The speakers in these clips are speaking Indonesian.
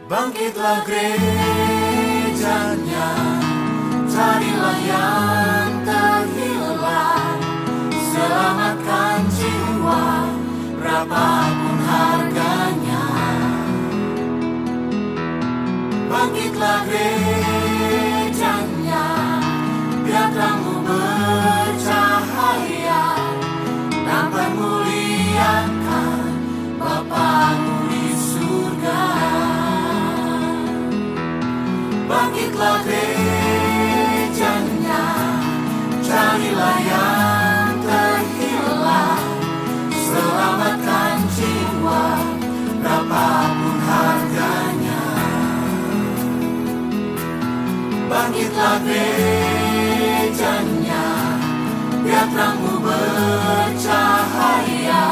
Bangkitlah gerejanya, carilah yang terhilang, selamatkan jiwa, berapapun harganya. Bangkitlah gerejanya, biar terangmu bercahaya, dan permuliakan Bapamu di surga. Bangkitlah gerejanya, carilah yang terhilang, selamatkan jiwa, berapapun harganya. Bangkitlah gerejanya, biar terangmu bercahaya,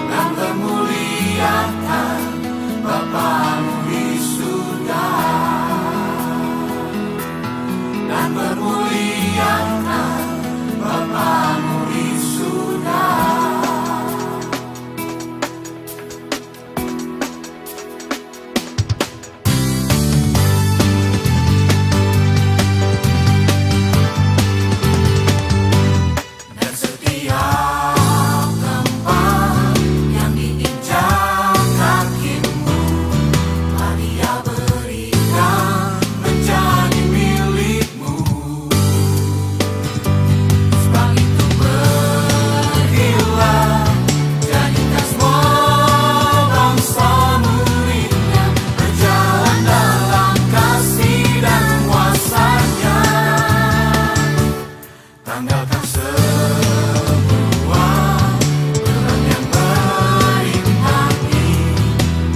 dan permuliakan Bapamu di surga. Dan permuliakan Bapamu di surga. Dan setiap tempat yang diinjak kakimu, telah Dia berikan menjadi milikmu. Sebab itu pergilah, jadikan semua bangsa muridnya, berjalan dalam kasih dan kuasa-Nya. Tanggalkan semua beban yang merintangi,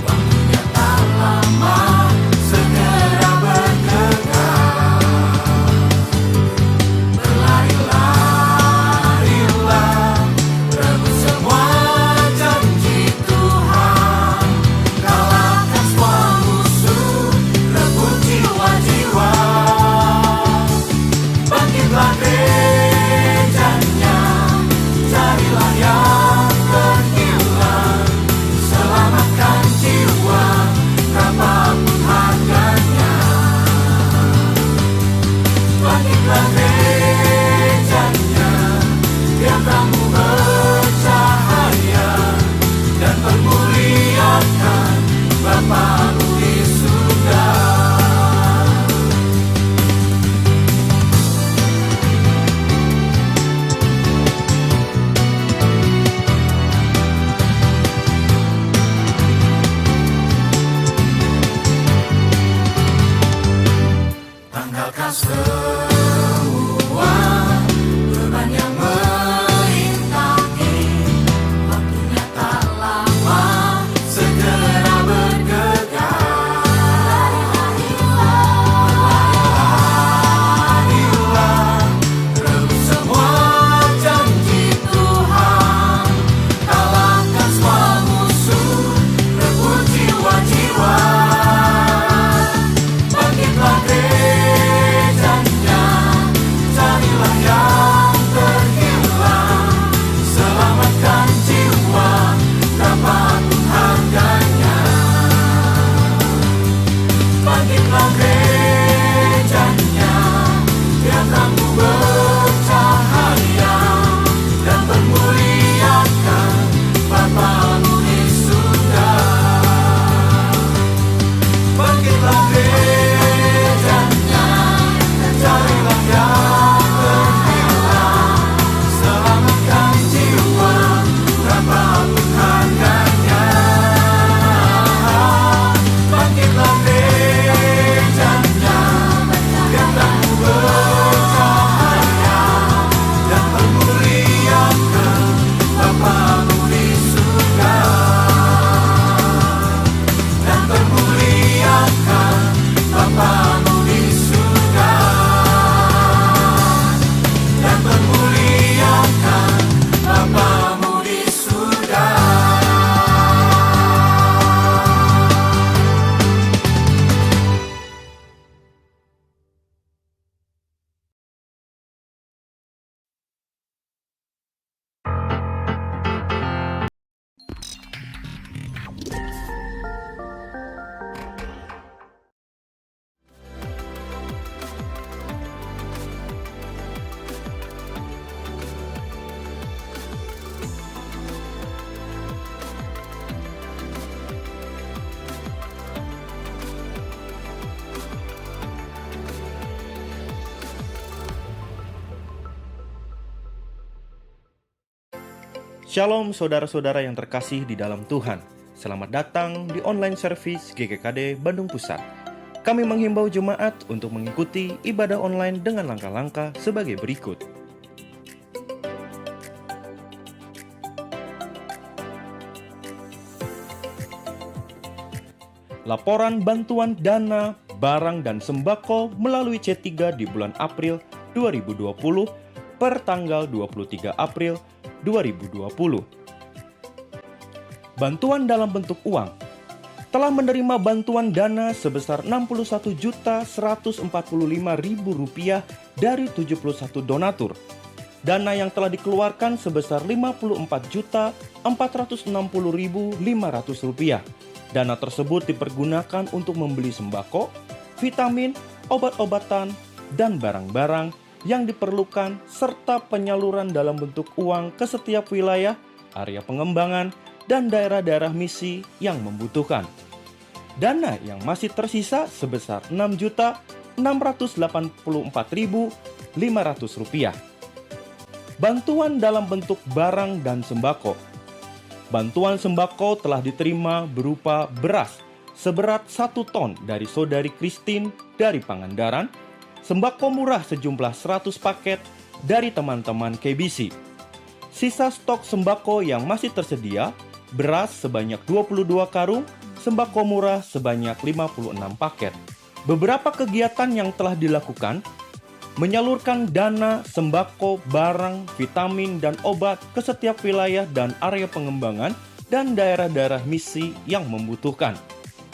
waktunya tak lama, segera bergegas. Berlari-larilah, rebut semua janji Tuhan, kalahkan semua musuh, rebut jiwa-jiwa. Bangkitlah gerejanya, carilah yang terhilang, selamatkan jiwa, berapapun harganya. Bangkitlah gerejanya, biar terangmu bercahaya, dan permuliakan Bapamu di surga. Tanggalkan semua beban yang merintangi, Shalom saudara-saudara yang terkasih di dalam Tuhan. Selamat datang di online service GKKD Bandung Pusat. Kami menghimbau jemaat untuk mengikuti ibadah online dengan langkah-langkah sebagai berikut. Laporan bantuan dana, barang, dan sembako melalui C3 di bulan April 2020 per tanggal 23 April 2020. Bantuan dalam bentuk uang. Telah menerima bantuan dana sebesar Rp61.145.000 dari 71 donatur. Dana yang telah dikeluarkan sebesar Rp54.460.500. Dana tersebut dipergunakan untuk membeli sembako, vitamin, obat-obatan, dan barang-barang yang diperlukan serta penyaluran dalam bentuk uang ke setiap wilayah, area pengembangan, dan daerah-daerah misi yang membutuhkan. Dana yang masih tersisa sebesar Rp6.884.500. Bantuan dalam bentuk barang dan sembako. Bantuan sembako telah diterima berupa beras seberat 1 ton dari Saudari Christine dari Pangandaran, sembako murah sejumlah 100 paket dari teman-teman KBC. Sisa stok sembako yang masih tersedia, beras sebanyak 22 karung, sembako murah sebanyak 56 paket. Beberapa kegiatan yang telah dilakukan, menyalurkan dana, sembako, barang, vitamin, dan obat ke setiap wilayah dan area pengembangan dan daerah-daerah misi yang membutuhkan.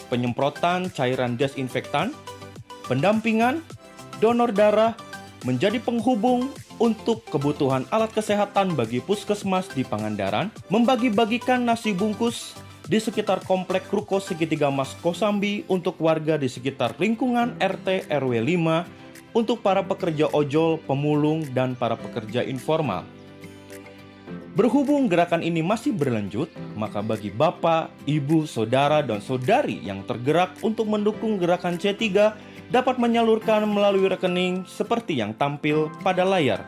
Penyemprotan cairan desinfektan, pendampingan, donor darah, menjadi penghubung untuk kebutuhan alat kesehatan bagi puskesmas di Pangandaran, membagi-bagikan nasi bungkus di sekitar komplek Ruko Segitiga Mas Kosambi untuk warga di sekitar lingkungan RT RW 5, untuk para pekerja ojol, pemulung, dan para pekerja informal. Berhubung gerakan ini masih berlanjut, maka bagi Bapak, Ibu, Saudara, dan Saudari yang tergerak untuk mendukung gerakan C3 dapat menyalurkan melalui rekening seperti yang tampil pada layar.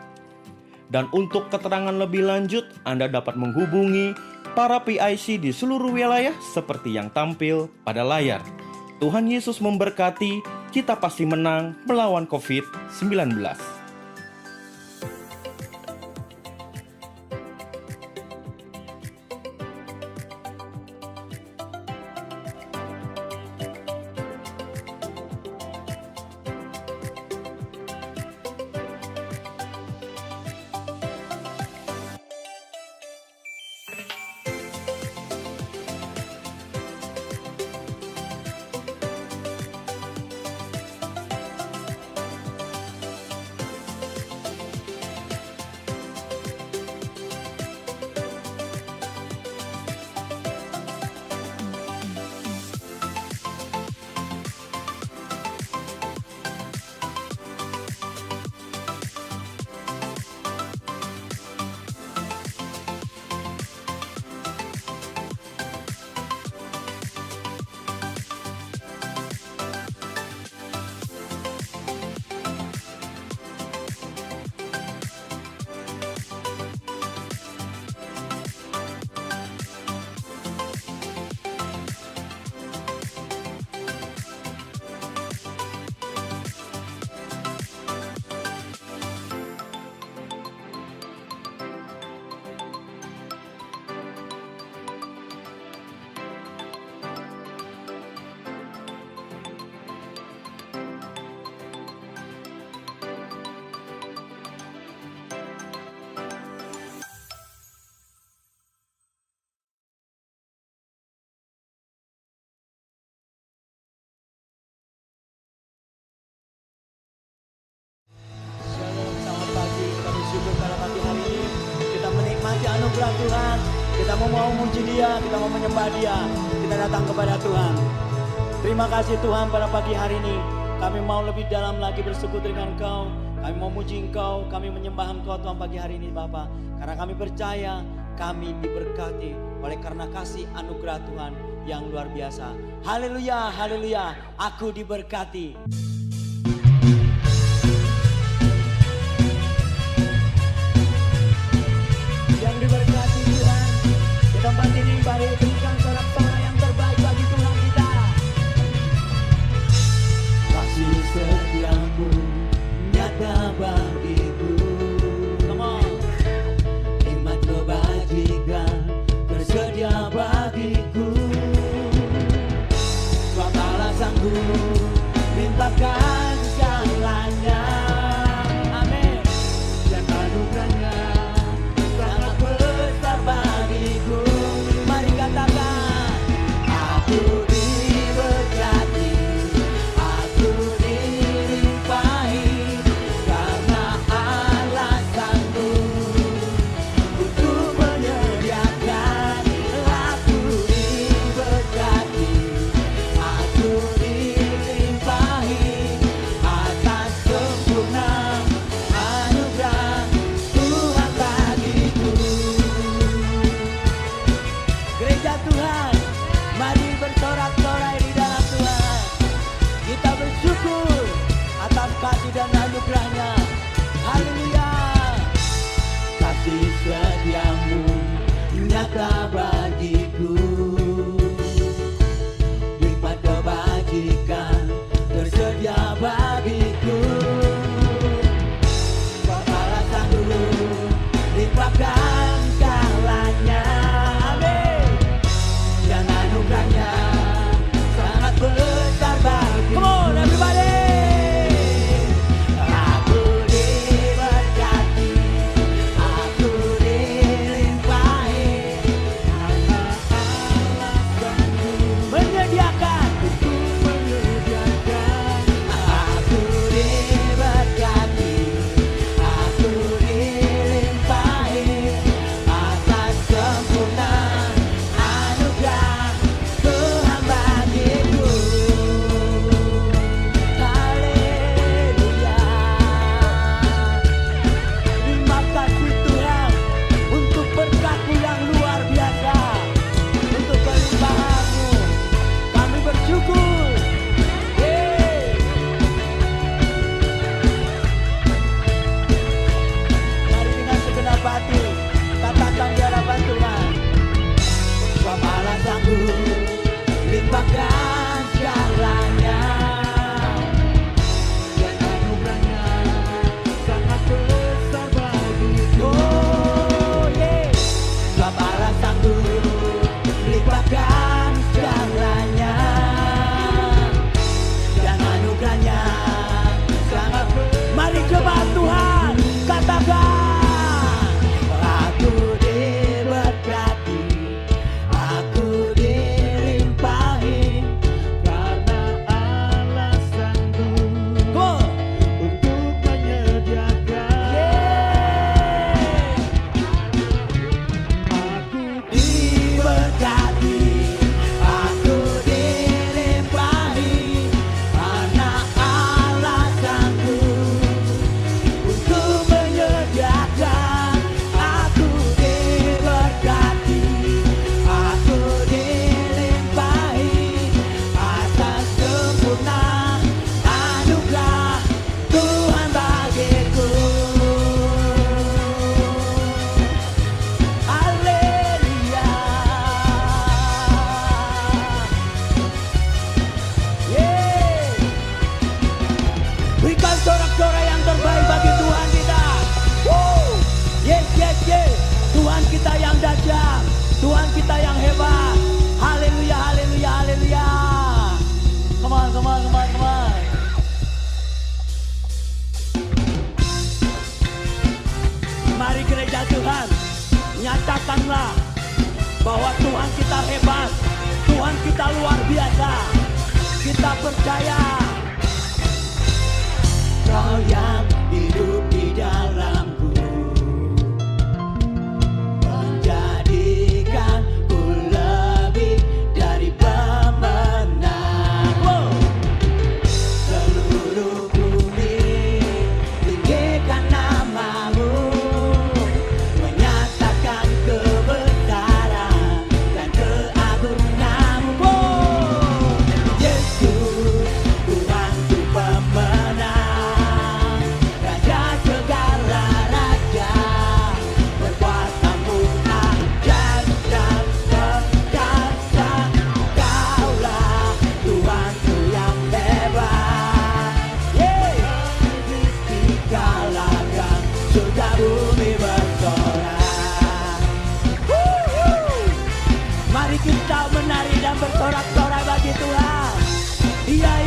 Dan untuk keterangan lebih lanjut, Anda dapat menghubungi para PIC di seluruh wilayah seperti yang tampil pada layar. Tuhan Yesus memberkati, kita pasti menang melawan COVID-19. anugerah Tuhan. Kita mau memuji Dia, kita mau menyembah Dia. Kita datang kepada Tuhan. Terima kasih Tuhan pada pagi hari ini. Kami mau lebih dalam lagi bersekutu dengan Engkau. Kami mau memuji Engkau, kami menyembah Engkau Tuhan pagi hari ini Bapa. Karena kami percaya kami diberkati oleh karena kasih anugerah Tuhan yang luar biasa. Haleluya, haleluya, aku diberkati. Yang diberkati Tuhan. sanggup limpahkan segalanya. Amin. Dan anugerahnya sangat besar bagiku. Mari katakan, aku diberkati, aku dilimpahi, karena Allah sanggup untuk menyediakan. Aku diberkati, aku dilimpahi atas sempurna anugerah Tuhan bagiku. Gereja Tuhan, mari bersorak-sorai di dalam Tuhan. Kita bersyukur atas kasih dan anugerahnya. Haleluya. Kasih setiamu nyata bagiku, lipat kebajikan tersedia bagiku. Kepala sanggup limpahkan segalanya. Amin. Dan anugerahnya sangat besar bagiku. Come on everybody. Aku diberkati, aku dilimpahi, karena Allah sanggup menyediakan. Aku diberkati, aku dilimpahi atas sempurna anugerah Tuhan bagiku. Haleluya. Terima kasih Tuhan untuk berkat-Mu yang luar biasa, untuk kelimpahan-Mu. Kami bersyukur. Yeay. Mari dengan segenap hati katakan di hadapan Tuhan, Kepala sanggup limpahkan segalanya. Dan anugerahnya sangat besar bagiku. Oh yeah. Kepala sanggup limpahkan segalanya. Dan anugerahnya sangat besar. Mari coba Tuhan katakan, aku diberkati, aku dilimpahi, karena Allah sanggup untuk menyediakan. Aku diberkati, aku dilimpahi, karena Allah sanggup untuk menyediakan. Aku diberkati, aku dilimpahi atas sempurna anugerah Tuhan bagiku. Haleluya. Yeay. Berikan sorak-sorai yang terbaik bagi Tuhan kita. Woo. Yes, yes, yes. Tuhan kita yang dahsyat, Tuhan kita yang hebat. Haleluya, haleluya, haleluya. Come on, come on, come on, come on. Mari gereja Tuhan, nyatakanlah bahwa Tuhan kita hebat, Tuhan kita luar biasa. Kita percaya Kau yang hidup di dalamku, menjadikanku lebih dari pemenang. Wow. Seluruh bumi tinggikan nama-Mu, menyatakan kebesaran dan keagungan-Mu. Wow. Yesus, Tuhanku pemenang, Raja segala raja, berkuasa-Mu ajaib dan perkasa. Kaulah Tuhanku yang hebat. Yeay. Kalahkan surga bumi bersorak. Mari kita menari dan bersorak-sorai bagi Tuhan. Dia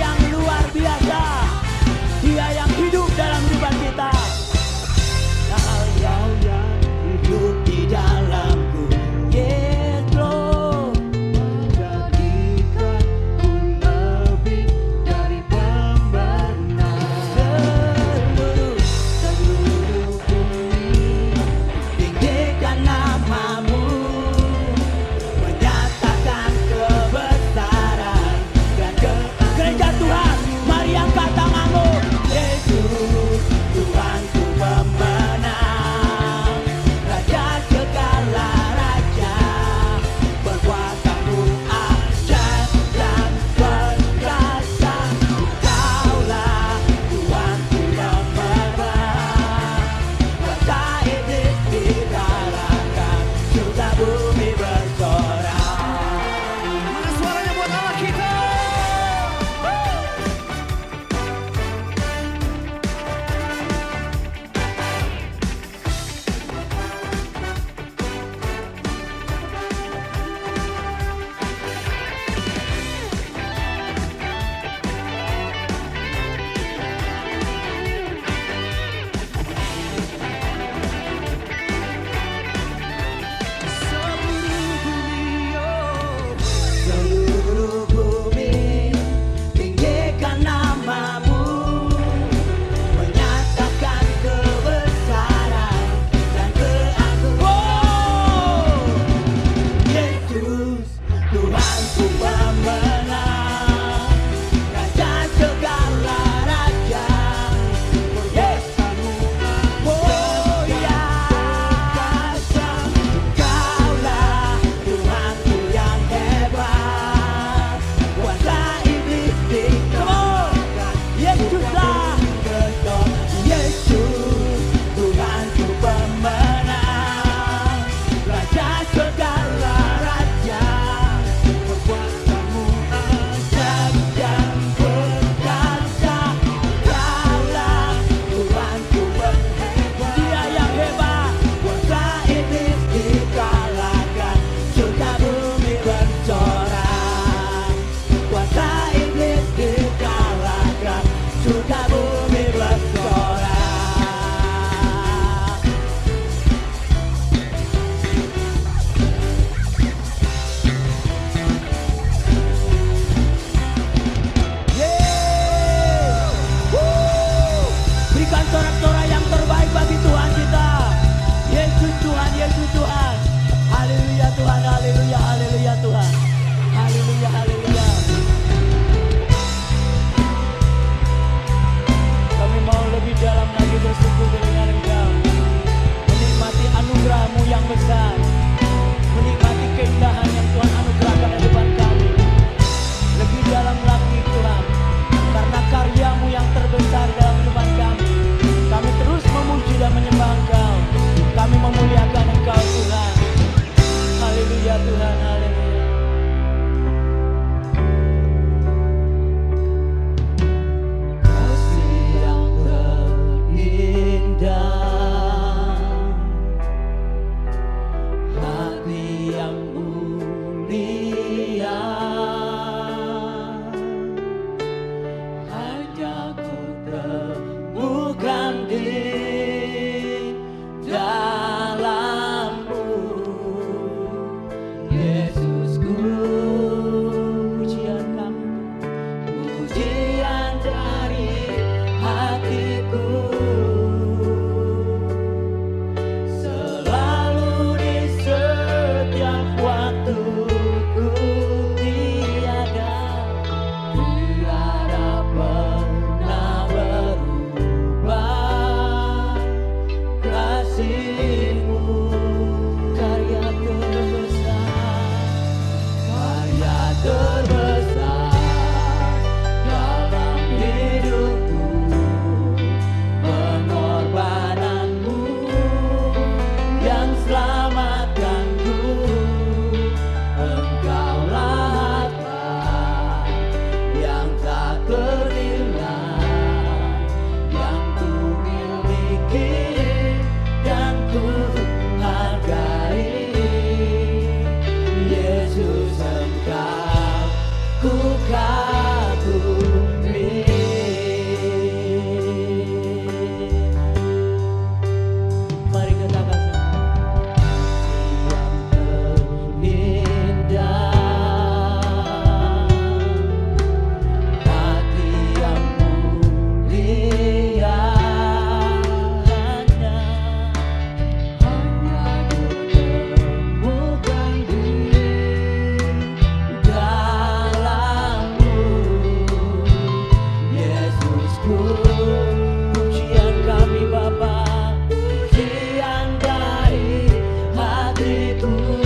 kasih-Mu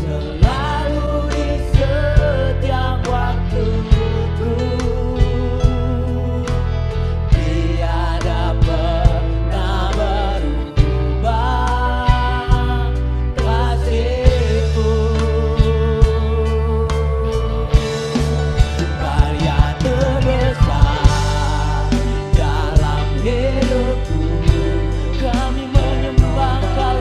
selalu di setiap waktuku, tiada pernah berubah kasih-Mu. Karya terbesar dalam hidupku, kami menyembah Kau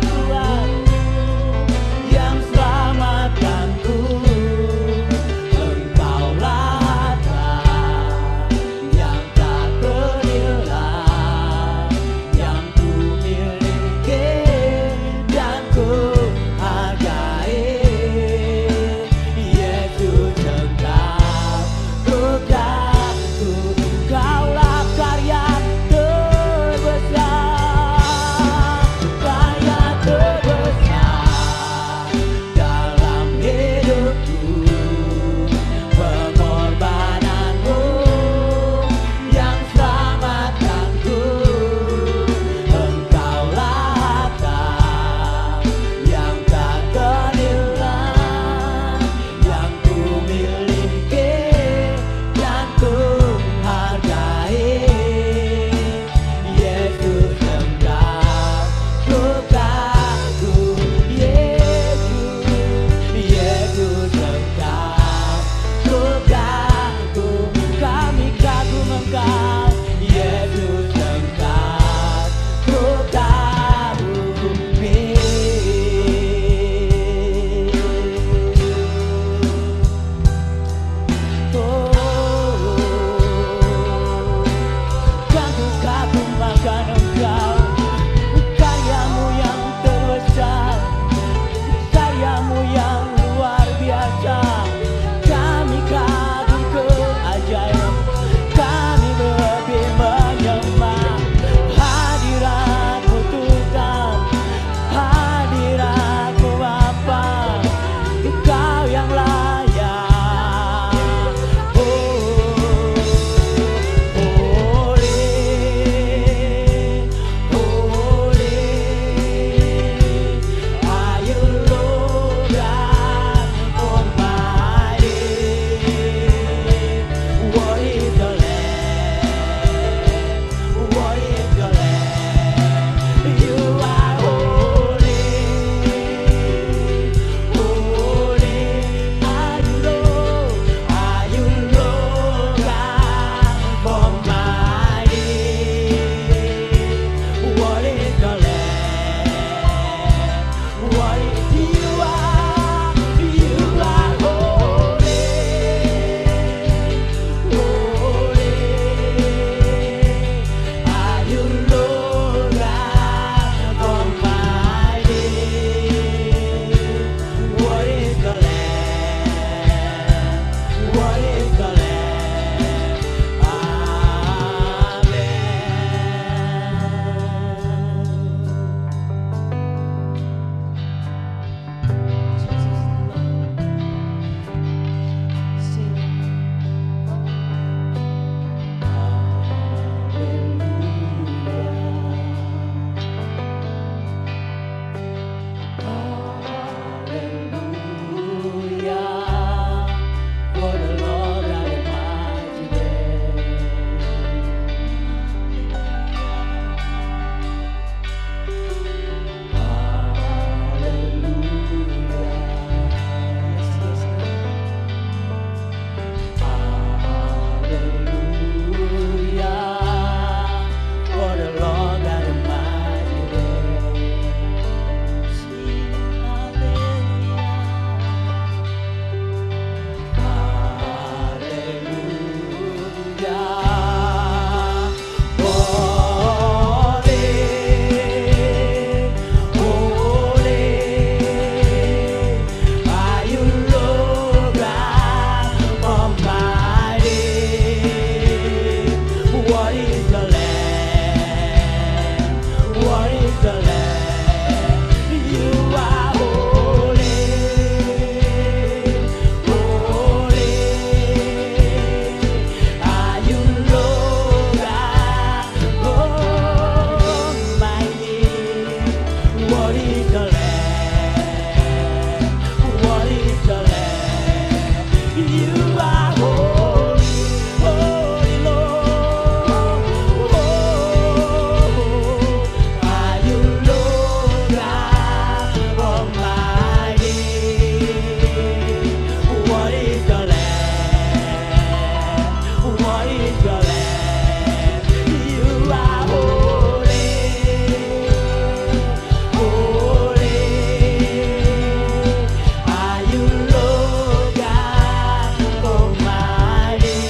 What is the Lamb? What is the Lamb? You are holy, holy Lord. Oh, are you Lord God Almighty? What is the Lamb? What is the Lamb? You are holy, holy. Are you Lord God Almighty?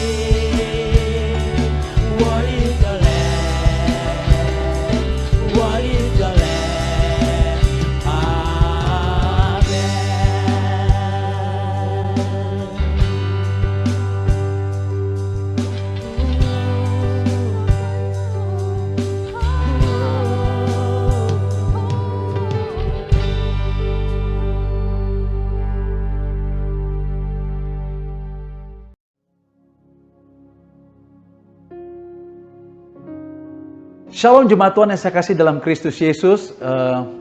What is the Lamb? What is the Lamb? Shalom jemaat Tuhan yang saya kasih dalam Kristus Yesus.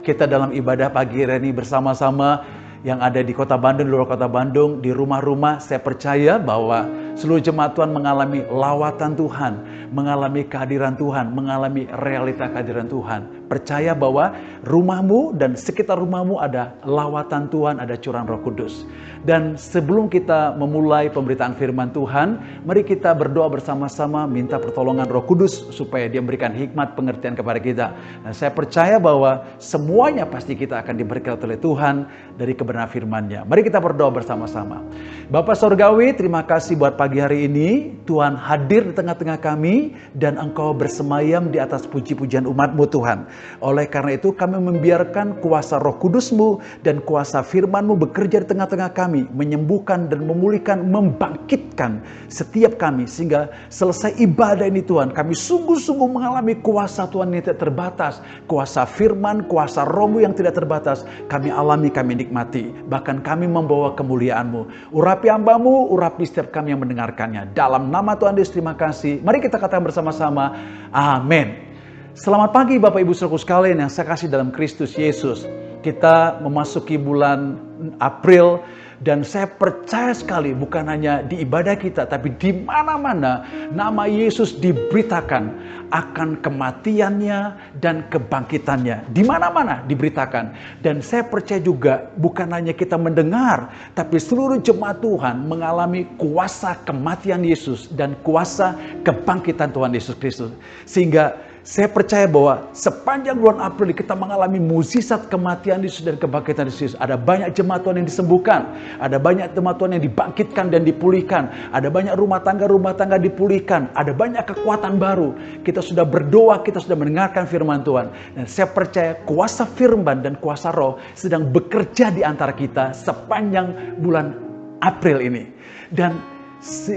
Kita dalam ibadah pagi hari ini bersama-sama yang ada di Kota Bandung, di luar Kota Bandung, di rumah-rumah. Saya percaya bahwa seluruh jemaat Tuhan mengalami lawatan Tuhan, mengalami kehadiran Tuhan, mengalami realita kehadiran Tuhan. Percaya bahwa rumahmu dan sekitar rumahmu ada lawatan Tuhan, ada curahan Roh Kudus. Dan sebelum kita memulai pemberitaan firman Tuhan, mari kita berdoa bersama-sama minta pertolongan Roh Kudus supaya Dia memberikan hikmat pengertian kepada kita. Dan saya percaya bahwa semuanya pasti kita akan diberkati oleh Tuhan dari kebenaran firman-Nya. Mari kita berdoa bersama-sama. Bapa Sorgawi, terima kasih buat pagi hari ini. Tuhan hadir di tengah-tengah kami dan Engkau bersemayam di atas puji-pujian umat-Mu Tuhan. Oleh karena itu kami membiarkan kuasa Roh Kudus-Mu dan kuasa firman-Mu bekerja di tengah-tengah kami, menyembuhkan dan memulihkan, membangkitkan setiap kami, sehingga selesai ibadah ini Tuhan, kami sungguh-sungguh mengalami kuasa Tuhan yang tidak terbatas, kuasa firman, kuasa Roh-Mu yang tidak terbatas, kami alami, kami nikmati, bahkan kami membawa kemuliaan-Mu. Urapi hamba-Mu, urapi setiap kami yang mendengarkannya. Dalam nama Tuhan Yesus, terima kasih. Mari kita katakan bersama-sama, amin. Selamat pagi Bapak Ibu Saudaraku sekalian yang saya kasih dalam Kristus Yesus. Kita memasuki bulan April dan saya percaya sekali bukan hanya di ibadah kita tapi di mana-mana nama Yesus diberitakan akan kematiannya dan kebangkitannya. Di mana-mana diberitakan. Dan saya percaya juga bukan hanya kita mendengar tapi seluruh jemaat Tuhan mengalami kuasa kematian Yesus dan kuasa kebangkitan Tuhan Yesus Kristus. Sehingga saya percaya bahwa sepanjang bulan April kita mengalami mukjizat kematian Yesus dan kebangkitan Yesus. Ada banyak jemaat Tuhan yang disembuhkan, ada banyak jemaat Tuhan yang dibangkitkan dan dipulihkan, ada banyak rumah tangga dipulihkan, ada banyak kekuatan baru. Kita sudah berdoa, kita sudah mendengarkan firman Tuhan. Dan saya percaya kuasa firman dan kuasa Roh sedang bekerja di antara kita sepanjang bulan April ini. Dan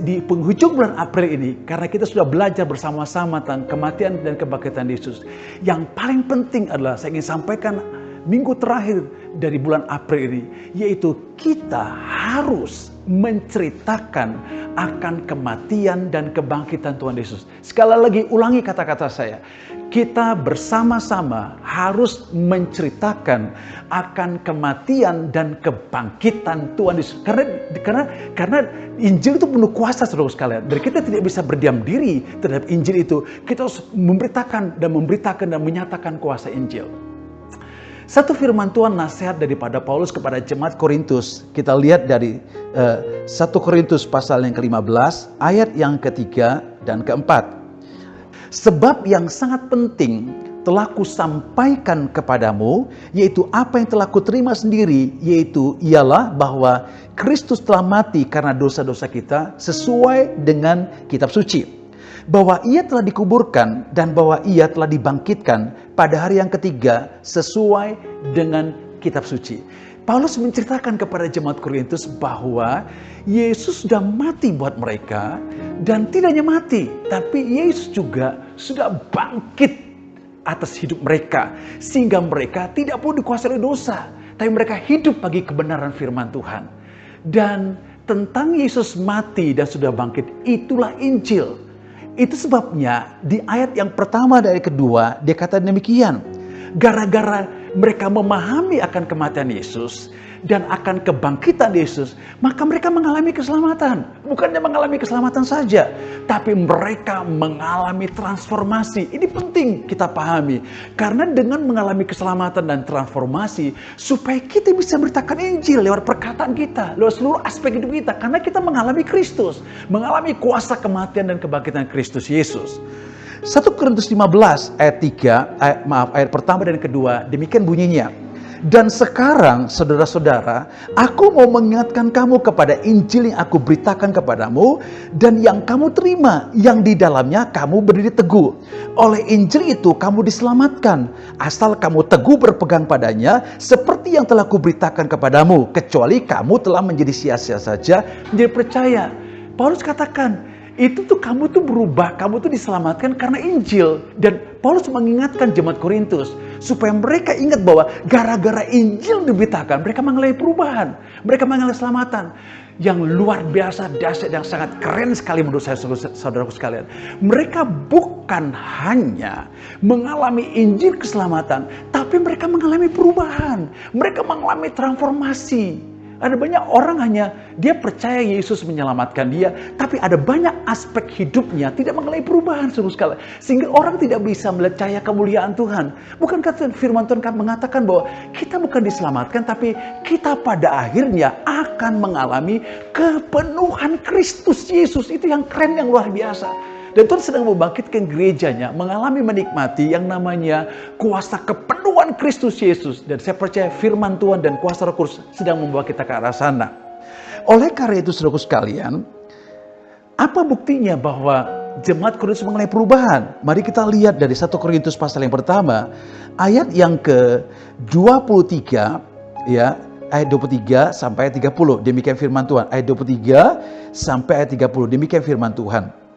di penghujung bulan April ini, karena kita sudah belajar bersama-sama tentang kematian dan kebangkitan Yesus, yang paling penting adalah saya ingin sampaikan minggu terakhir dari bulan April ini, yaitu kita harus menceritakan akan kematian dan kebangkitan Tuhan Yesus. Sekali lagi ulangi kata-kata saya. Kita bersama-sama harus menceritakan akan kematian dan kebangkitan Tuhan Yesus. Karena Injil itu penuh kuasa, saudara sekalian. Dan kita tidak bisa berdiam diri terhadap Injil itu. Kita harus memberitakan dan menyatakan kuasa Injil. Satu firman Tuhan nasihat daripada Paulus kepada jemaat Korintus. Kita lihat dari 1 Korintus pasal yang ke-15, ayat yang ketiga dan keempat. Sebab yang sangat penting telah kusampaikan kepadamu, yaitu apa yang telah kuterima sendiri, yaitu ialah bahwa Kristus telah mati karena dosa-dosa kita sesuai dengan kitab suci. Bahwa ia telah dikuburkan dan bahwa ia telah dibangkitkan pada hari yang ketiga sesuai dengan kitab suci. Paulus menceritakan kepada jemaat Korintus bahwa Yesus sudah mati buat mereka, dan tidak hanya mati, tapi Yesus juga sudah bangkit atas hidup mereka, sehingga mereka tidak perlu dikuasai oleh dosa, tapi mereka hidup bagi kebenaran firman Tuhan. Dan tentang Yesus mati dan sudah bangkit, itulah Injil. Itu sebabnya di ayat yang pertama dan ayat kedua dia kata demikian. Gara-gara mereka memahami akan kematian Yesus dan akan kebangkitan Yesus, maka mereka mengalami keselamatan. Bukannya mengalami keselamatan saja, tapi mereka mengalami transformasi. Ini penting kita pahami, karena dengan mengalami keselamatan dan transformasi, supaya kita bisa beritakan Injil lewat perkataan kita, lewat seluruh aspek hidup kita, karena kita mengalami Kristus, mengalami kuasa kematian dan kebangkitan Kristus Yesus. 1 Korintus 15 ayat 3, ayat pertama dan kedua, demikian bunyinya. Dan sekarang saudara-saudara, aku mau mengingatkan kamu kepada Injil yang aku beritakan kepadamu dan yang kamu terima, yang di dalamnya kamu berdiri teguh. Oleh Injil itu kamu diselamatkan, asal kamu teguh berpegang padanya seperti yang telah kuberitakan kepadamu, kecuali kamu telah menjadi sia-sia saja menjadi percaya. Paulus katakan, itu tuh kamu tuh berubah, kamu tuh diselamatkan karena Injil. Dan Paulus mengingatkan jemaat Korintus supaya mereka ingat bahwa gara-gara Injil diberitakan, mereka mengalami perubahan, mereka mengalami keselamatan yang luar biasa, dahsyat, yang sangat keren sekali menurut saya, saudaraku sekalian. Mereka bukan hanya mengalami Injil keselamatan, tapi mereka mengalami perubahan, mereka mengalami transformasi. Ada banyak orang hanya dia percaya Yesus menyelamatkan dia, tapi ada banyak aspek hidupnya tidak mengalami perubahan sekali. Sehingga orang tidak bisa percaya kemuliaan Tuhan. Bukankah firman Tuhan mengatakan bahwa kita bukan diselamatkan, tapi kita pada akhirnya akan mengalami kepenuhan Kristus Yesus. Itu yang keren, yang luar biasa. Dan Tuhan sedang membangkitkan gerejanya, mengalami menikmati yang namanya kuasa kepenuhan Kristus Yesus. Dan saya percaya firman Tuhan dan kuasa Roh Kudus sedang membawa kita ke arah sana. Oleh karena itu, saudaraku sekalian, apa buktinya bahwa jemaat Korintus mengalami perubahan? Mari kita lihat dari 1 Korintus pasal yang pertama, ayat yang ke-23, ya, ayat 23 sampai ayat 30. Demikian firman Tuhan. Ayat 23 sampai ayat 30. Demikian firman Tuhan.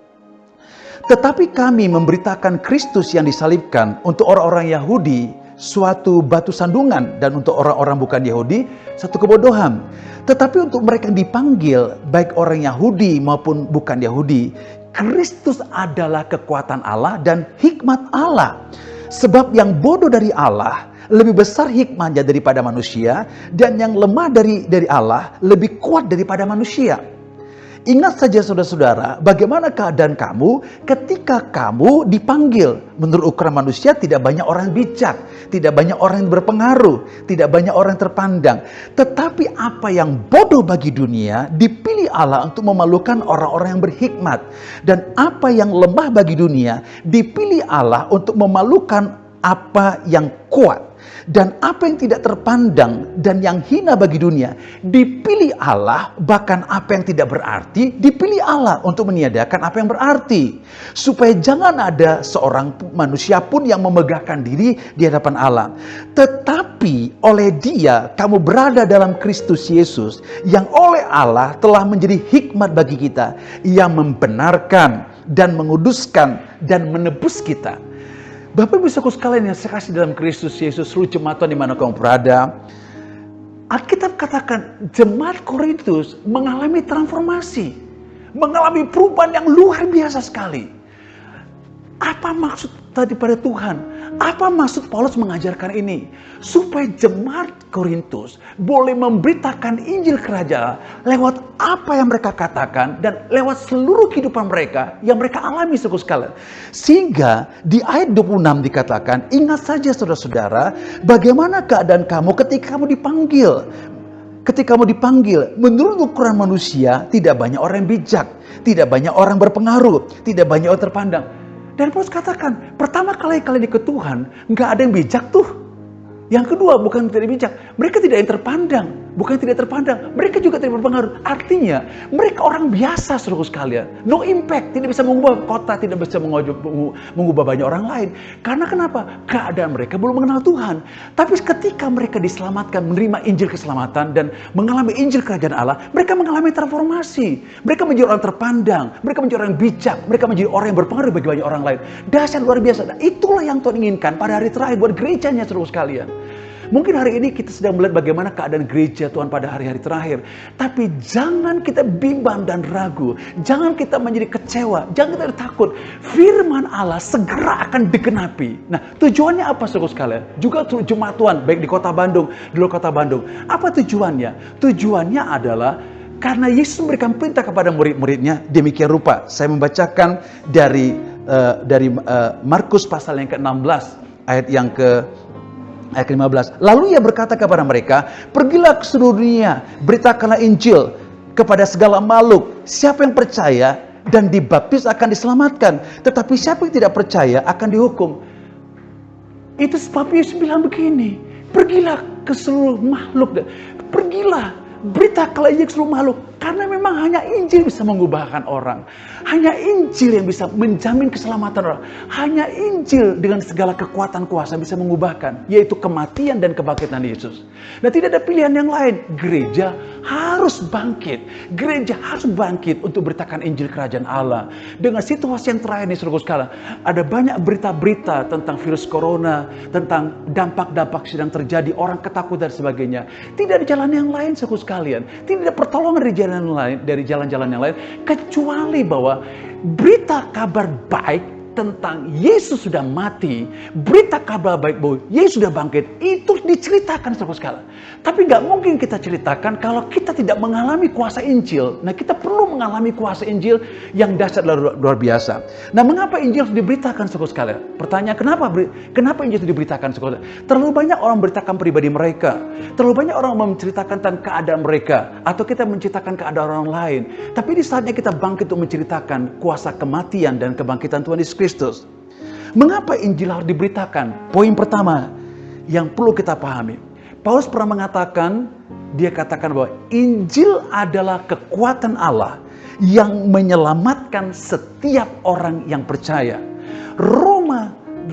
Tetapi kami memberitakan Kristus yang disalibkan untuk orang-orang Yahudi suatu batu sandungan, dan untuk orang-orang bukan Yahudi satu kebodohan. Tetapi untuk mereka yang dipanggil, baik orang Yahudi maupun bukan Yahudi, Kristus adalah kekuatan Allah dan hikmat Allah. Sebab yang bodoh dari Allah lebih besar hikmatnya daripada manusia, dan yang lemah dari Allah lebih kuat daripada manusia. Ingat saja saudara-saudara, bagaimana keadaan kamu ketika kamu dipanggil. Menurut ukuran manusia tidak banyak orang bijak, tidak banyak orang yang berpengaruh, tidak banyak orang yang terpandang. Tetapi apa yang bodoh bagi dunia dipilih Allah untuk memalukan orang-orang yang berhikmat. Dan apa yang lemah bagi dunia dipilih Allah untuk memalukan apa yang kuat. Dan apa yang tidak terpandang dan yang hina bagi dunia dipilih Allah, bahkan apa yang tidak berarti dipilih Allah untuk meniadakan apa yang berarti, supaya jangan ada seorang manusia pun yang memegahkan diri di hadapan Allah. Tetapi oleh Dia kamu berada dalam Kristus Yesus, yang oleh Allah telah menjadi hikmat bagi kita, yang membenarkan dan menguduskan dan menebus kita. Bapak Ibu saudaraku sekalian yang saya kasih dalam Kristus Yesus, seluruh jemaat Tuhan di mana kamu berada, Alkitab katakan jemaat Korintus mengalami transformasi, mengalami perubahan yang luar biasa sekali. Apa maksud daripada Tuhan? Apa maksud Paulus mengajarkan ini? Supaya jemaat Korintus boleh memberitakan Injil Kerajaan lewat apa yang mereka katakan dan lewat seluruh kehidupan mereka yang mereka alami sekalian. Sehingga di ayat 26 dikatakan, ingat saja saudara-saudara, bagaimana keadaan kamu ketika kamu dipanggil. Ketika kamu dipanggil, menurut ukuran manusia tidak banyak orang yang bijak, tidak banyak orang berpengaruh, tidak banyak orang terpandang. Dan Paulus katakan, pertama kali ikut Tuhan, nggak ada yang bijak tuh. Yang kedua, bukan tidak bijak, mereka tidak yang terpandang. Bukan tidak terpandang, mereka juga tidak berpengaruh. Artinya, mereka orang biasa saudaraku sekalian. No impact, tidak bisa mengubah kota, tidak bisa mengubah banyak orang lain. Karena kenapa? Keadaan mereka belum mengenal Tuhan. Tapi ketika mereka diselamatkan, menerima Injil keselamatan dan mengalami Injil Kerajaan Allah, mereka mengalami transformasi. Mereka menjadi orang terpandang, mereka menjadi orang bijak, mereka menjadi orang yang berpengaruh bagi banyak orang lain. Dahsyat luar biasa. Nah, itulah yang Tuhan inginkan pada hari terakhir buat gerejanya saudaraku sekalian. Mungkin hari ini kita sedang melihat bagaimana keadaan gereja Tuhan pada hari-hari terakhir. Tapi jangan kita bimbang dan ragu. Jangan kita menjadi kecewa. Jangan kita takut. Firman Allah segera akan digenapi. Nah, tujuannya apa saudara sekalian? Juga jemaat Tuhan, baik di kota Bandung, di luar kota Bandung. Apa tujuannya? Tujuannya adalah karena Yesus memberikan perintah kepada murid-muridnya demikian rupa. Saya membacakan dari Markus pasal yang ke-16 ayat yang ke-15. Lalu ia berkata kepada mereka, pergilah ke seluruh dunia, beritakanlah Injil kepada segala makhluk. Siapa yang percaya dan dibaptis akan diselamatkan, tetapi siapa yang tidak percaya akan dihukum. Itu sebab Yesus bilang begini, pergilah ke seluruh makhluk, pergilah, beritakanlah Injil ke seluruh makhluk. Karena memang hanya Injil bisa mengubahkan orang. Hanya Injil yang bisa menjamin keselamatan orang. Hanya Injil dengan segala kekuatan kuasa bisa mengubahkan. Yaitu kematian dan kebangkitan Yesus. Nah, tidak ada pilihan yang lain. Gereja harus bangkit. Gereja harus bangkit untuk beritakan Injil kerajaan Allah. Dengan situasi yang terakhir nih saudara sekalian, ada banyak berita-berita tentang virus corona, tentang dampak-dampak sedang terjadi, orang ketakutan dan sebagainya. Tidak ada jalan yang lain saudara sekalian. Tidak ada pertolongan dari jalan-jalan yang lain kecuali bahwa berita kabar baik tentang Yesus sudah mati, berita kabar baik bahwa Yesus sudah bangkit, itu diceritakan saudara sekalian. Tapi nggak mungkin kita ceritakan kalau kita tidak mengalami kuasa Injil. Nah, kita perlu mengalami kuasa Injil yang dahsyat luar biasa. Nah, mengapa Injil harus diberitakan saudara sekalian? Pertanyaan, kenapa Injil itu diberitakan saudara? Terlalu banyak orang beritakan pribadi mereka, terlalu banyak orang menceritakan tentang keadaan mereka, atau kita menceritakan keadaan orang lain. Tapi di saatnya kita bangkit untuk menceritakan kuasa kematian dan kebangkitan Tuhan Yesus Kristus. Mengapa Injil harus diberitakan? Poin pertama yang perlu kita pahami. Paulus pernah mengatakan, dia katakan bahwa Injil adalah kekuatan Allah yang menyelamatkan setiap orang yang percaya. Roma 1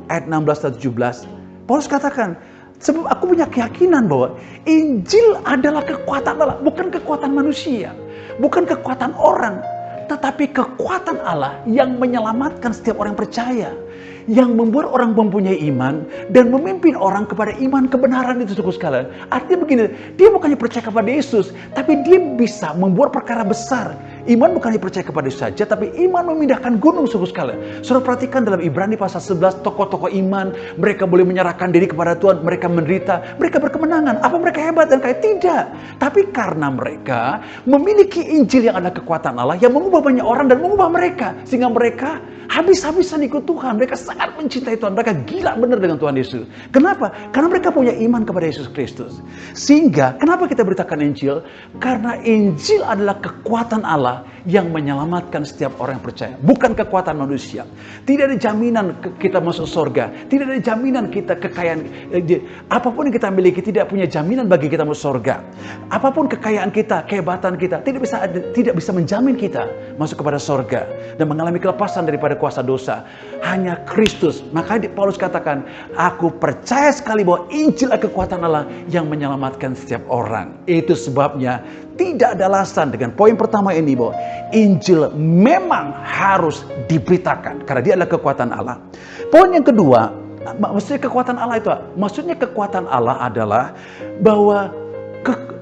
ayat 16-17, Paulus katakan, sebab aku punya keyakinan bahwa Injil adalah kekuatan Allah, bukan kekuatan manusia, bukan kekuatan orang, tetapi kekuatan Allah yang menyelamatkan setiap orang percaya, yang membuat orang mempunyai iman dan memimpin orang kepada iman kebenaran itu saudara sekalian. Artinya begini, dia bukannya percaya kepada Yesus, tapi dia bisa membuat perkara besar. Iman bukan dipercaya kepada Yesus saja, tapi iman memindahkan gunung saudara sekalian. Saudara perhatikan dalam Ibrani pasal 11, tokoh-tokoh iman, mereka boleh menyerahkan diri kepada Tuhan, mereka menderita, mereka berkemenangan. Apa mereka hebat dan kaya? Tidak. Tapi karena mereka memiliki Injil yang ada kekuatan Allah, yang mengubah banyak orang dan mengubah mereka, sehingga mereka habis-habisan ikut Tuhan. Mereka sangat mencintai Tuhan. Mereka gila benar dengan Tuhan Yesus. Kenapa? Karena mereka punya iman kepada Yesus Kristus. Sehingga, kenapa kita beritakan Injil? Karena Injil adalah kekuatan Allah yang menyelamatkan setiap orang yang percaya. Bukan kekuatan manusia. Tidak ada jaminan kita masuk surga. Tidak ada jaminan kita kekayaan. Apapun yang kita miliki tidak punya jaminan bagi kita masuk surga. Apapun kekayaan kita, kehebatan kita, tidak bisa menjamin kita masuk kepada surga dan mengalami kelepasan daripada kuasa dosa. Hanya Kristus. Makanya Paulus katakan, aku percaya sekali bahwa Injil adalah kekuatan Allah yang menyelamatkan setiap orang. Itu sebabnya tidak ada alasan dengan poin pertama ini bahwa Injil memang harus diberitakan karena dia adalah kekuatan Allah. Poin yang kedua, maksudnya kekuatan Allah itu, maksudnya kekuatan Allah adalah bahwa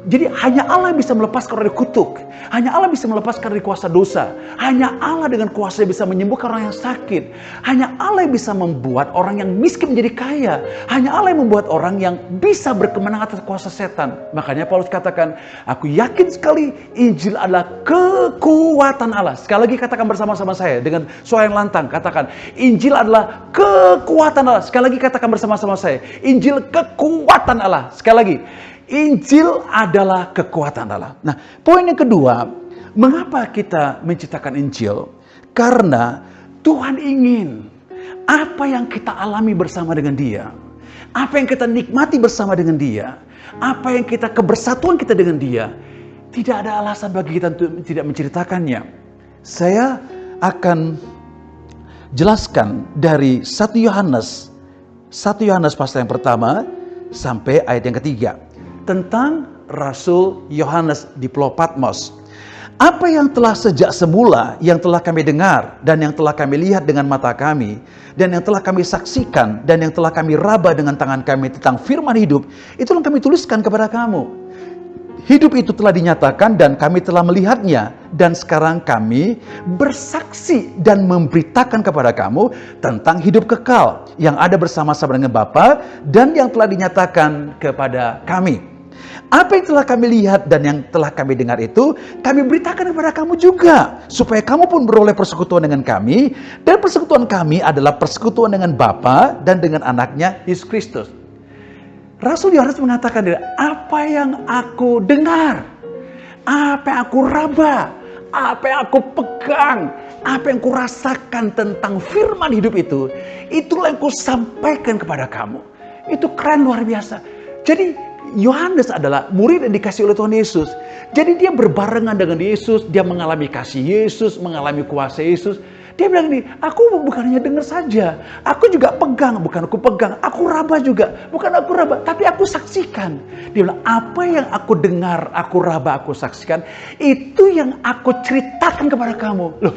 jadi hanya Allah yang bisa melepaskan orang dari kutuk. Hanya Allah bisa melepaskan dari kuasa dosa. Hanya Allah dengan kuasa bisa menyembuhkan orang yang sakit. Hanya Allah yang bisa membuat orang yang miskin menjadi kaya. Hanya Allah yang membuat orang yang bisa berkemenangan atas kuasa setan. Makanya Paulus katakan, aku yakin sekali Injil adalah kekuatan Allah. Sekali lagi katakan bersama-sama saya dengan suara yang lantang. Katakan, Injil adalah kekuatan Allah. Sekali lagi katakan bersama-sama saya, Injil kekuatan Allah. Sekali lagi, Injil adalah kekuatan Allah. Nah, poin yang kedua, mengapa kita menciptakan Injil? Karena Tuhan ingin apa yang kita alami bersama dengan Dia, apa yang kita nikmati bersama dengan Dia, apa yang kita kebersatuan kita dengan Dia, tidak ada alasan bagi kita untuk tidak menceritakannya. Saya akan jelaskan dari 1 Yohanes pasal yang pertama sampai ayat yang ketiga. Tentang Rasul Yohanes di Pulau Patmos. Apa yang telah sejak semula, yang telah kami dengar, dan yang telah kami lihat dengan mata kami, dan yang telah kami saksikan, dan yang telah kami raba dengan tangan kami tentang firman hidup, itulah kami tuliskan kepada kamu. Hidup itu telah dinyatakan dan kami telah melihatnya, dan sekarang kami bersaksi dan memberitakan kepada kamu tentang hidup kekal yang ada bersama-sama dengan Bapa dan yang telah dinyatakan kepada kami. Apa yang telah kami lihat dan yang telah kami dengar itu, kami beritakan kepada kamu juga, supaya kamu pun beroleh persekutuan dengan kami, dan persekutuan kami adalah persekutuan dengan Bapa dan dengan anaknya, Yesus Kristus. Rasul Yohanes mengatakan, apa yang aku dengar, apa yang aku raba, apa yang aku pegang, apa yang aku rasakan tentang firman hidup itu, itulah yang aku sampaikan kepada kamu. Itu keren, luar biasa. Jadi Yohanes adalah murid yang dikasih oleh Tuhan Yesus. Jadi dia berbarengan dengan Yesus, dia mengalami kasih Yesus, mengalami kuasa Yesus. Dia bilang ini, aku bukan hanya dengar saja, aku juga pegang, bukan aku pegang, aku raba juga, bukan aku raba, tapi aku saksikan. Dia bilang, apa yang aku dengar, aku raba, aku saksikan, itu yang aku ceritakan kepada kamu. Loh,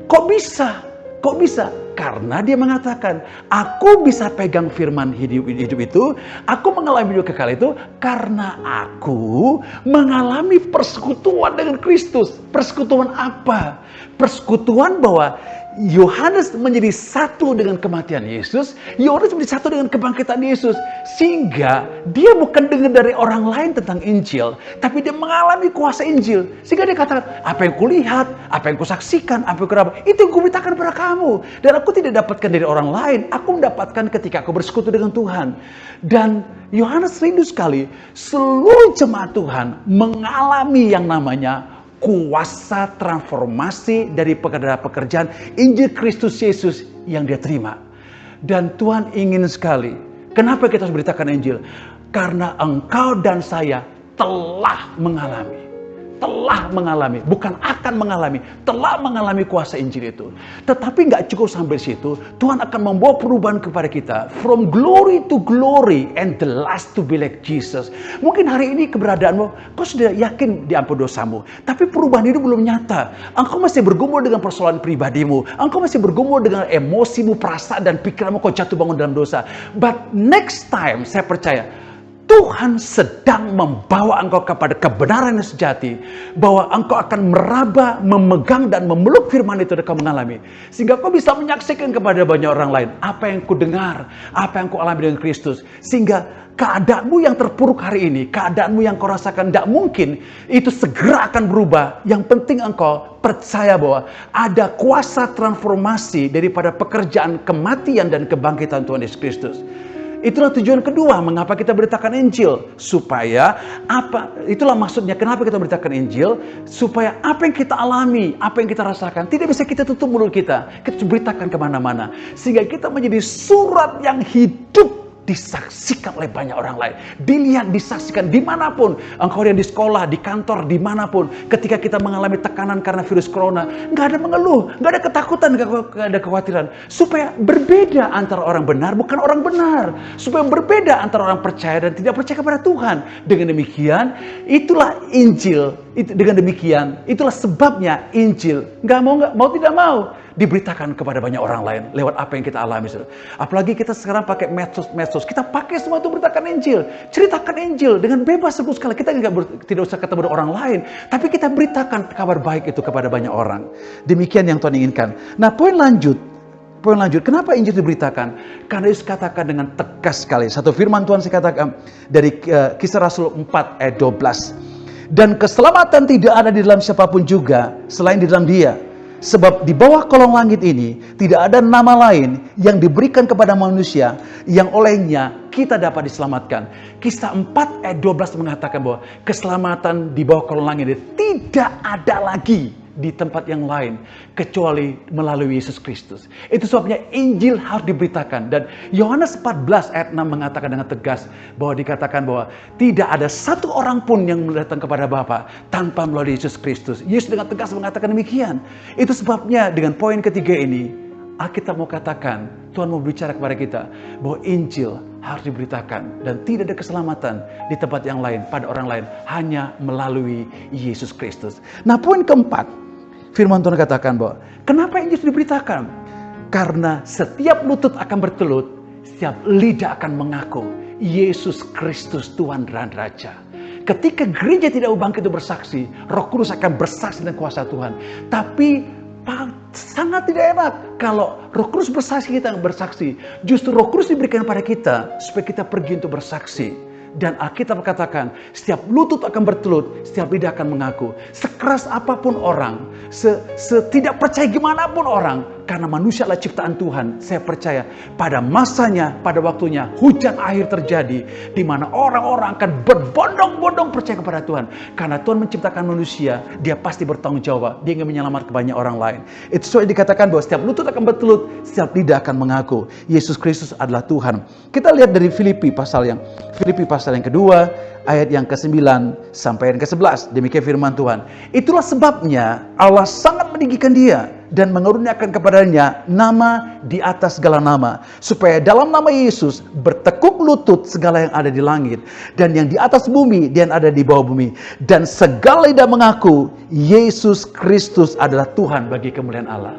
kok bisa? Kok bisa? Karena dia mengatakan, aku bisa pegang firman hidup itu, aku mengalami hidup kekal itu, karena aku mengalami persekutuan dengan Kristus. Persekutuan apa? Persekutuan bahwa Yohanes menjadi satu dengan kematian Yesus, Yohanes menjadi satu dengan kebangkitan Yesus, sehingga dia bukan dengar dari orang lain tentang Injil, tapi dia mengalami kuasa Injil, sehingga dia katakan, apa yang kulihat, apa yang kusaksikan, apa yang kuraba, itu yang kuberitakan kepada kamu, dan aku tidak dapatkan dari orang lain, aku mendapatkan ketika aku bersekutu dengan Tuhan. Dan Yohanes rindu sekali seluruh jemaat Tuhan mengalami yang namanya kuasa transformasi dari pekerjaan Injil Kristus Yesus yang dia terima. Dan Tuhan ingin sekali, kenapa kita harus beritakan Injil? Karena engkau dan saya telah mengalami, bukan akan mengalami, telah mengalami kuasa Injil itu. Tetapi nggak cukup sampai situ, Tuhan akan membawa perubahan kepada kita, from glory to glory, and the last to be like Jesus. Mungkin hari ini keberadaanmu, kau sudah yakin diampuni dosamu, tapi perubahan hidup belum nyata. Engkau masih bergumul dengan persoalan pribadimu, engkau masih bergumul dengan emosimu, perasaan dan pikiranmu, kau jatuh bangun dalam dosa. But next time, saya percaya, Tuhan sedang membawa engkau kepada kebenaran yang sejati, bahwa engkau akan meraba, memegang dan memeluk firman itu dan kau mengalami, sehingga kau bisa menyaksikan kepada banyak orang lain apa yang kau dengar, apa yang kau alami dengan Kristus, sehingga keadaanmu yang terpuruk hari ini, keadaanmu yang kau rasakan tidak mungkin, itu segera akan berubah. Yang penting engkau percaya bahwa ada kuasa transformasi daripada pekerjaan kematian dan kebangkitan Tuhan Yesus Kristus. Itulah tujuan kedua mengapa kita beritakan Injil, supaya apa? Itulah maksudnya kenapa kita beritakan Injil, supaya apa yang kita alami, apa yang kita rasakan tidak bisa kita tutup mulut kita beritakan kemana-mana, sehingga kita menjadi surat yang hidup, disaksikan oleh banyak orang lain, dilihat, disaksikan dimanapun. Engkau yang di sekolah, di kantor, dimanapun. Ketika kita mengalami tekanan karena virus corona, nggak ada mengeluh, nggak ada ketakutan, nggak ada kekhawatiran. Supaya berbeda antara orang benar, bukan orang benar. Supaya berbeda antara orang percaya dan tidak percaya kepada Tuhan. Dengan demikian, itulah Injil. Dengan demikian, itulah sebabnya Injil. Nggak mau tidak mau diberitakan kepada banyak orang lain lewat apa yang kita alami. Apalagi kita sekarang pakai medsos, kita pakai semua itu beritakan Injil, ceritakan Injil dengan bebas sekali. Kita tidak usah ketemu dengan orang lain, tapi kita beritakan kabar baik itu kepada banyak orang. Demikian yang Tuhan inginkan. Nah, poin lanjut, kenapa Injil diberitakan? Karena Yesus katakan dengan tegas sekali. Satu firman Tuhan saya katakan dari Kisah Rasul 4 ayat 12. Dan keselamatan tidak ada di dalam siapapun juga selain di dalam Dia. Sebab di bawah kolong langit ini tidak ada nama lain yang diberikan kepada manusia yang olehnya kita dapat diselamatkan. Kisah 4 ayat 12 mengatakan bahwa keselamatan di bawah kolong langit ini tidak ada lagi di tempat yang lain kecuali melalui Yesus Kristus. Itu sebabnya Injil harus diberitakan. Dan Yohanes 14 ayat 6 mengatakan dengan tegas bahwa dikatakan bahwa tidak ada satu orang pun yang datang kepada Bapa tanpa melalui Yesus Kristus. Yesus dengan tegas mengatakan demikian. Itu sebabnya dengan poin ketiga ini Alkitab mau katakan Tuhan mau bicara kepada kita bahwa Injil harus diberitakan dan tidak ada keselamatan di tempat yang lain, pada orang lain, hanya melalui Yesus Kristus. Nah, poin keempat, firman Tuhan katakan bahwa kenapa Injil diberitakan? Karena setiap lutut akan bertelut, setiap lidah akan mengaku Yesus Kristus Tuhan dan Raja. Ketika gereja tidak bangkit itu bersaksi, Roh Kudus akan bersaksi dengan kuasa Tuhan. Tapi sangat tidak enak kalau Roh Kudus bersaksi, kita bersaksi. Justru Roh Kudus diberikan pada kita supaya kita pergi untuk bersaksi. Dan Alkitab katakan, setiap lutut akan bertelut, setiap lidah akan mengaku. Sekeras apapun orang, setidak percaya gimana pun orang, karena manusia adalah ciptaan Tuhan, saya percaya pada masanya, pada waktunya, hujan akhir terjadi, di mana orang-orang akan berbondong-bondong percaya kepada Tuhan. Karena Tuhan menciptakan manusia, dia pasti bertanggung jawab, dia ingin menyelamatkan banyak orang lain. Itu soal dikatakan bahwa setiap lutut akan bertelut, setiap lidah akan mengaku Yesus Kristus adalah Tuhan. Kita lihat dari Filipi pasal yang kedua, ayat yang ke-9 sampai yang ke-11. Demikian firman Tuhan. Itulah sebabnya Allah sangat meninggikan dia dan mengaruniakan kepadanya nama di atas segala nama, supaya dalam nama Yesus bertekuk lutut segala yang ada di langit dan yang di atas bumi dan ada di bawah bumi, dan segala lidah mengaku Yesus Kristus adalah Tuhan bagi kemuliaan Allah.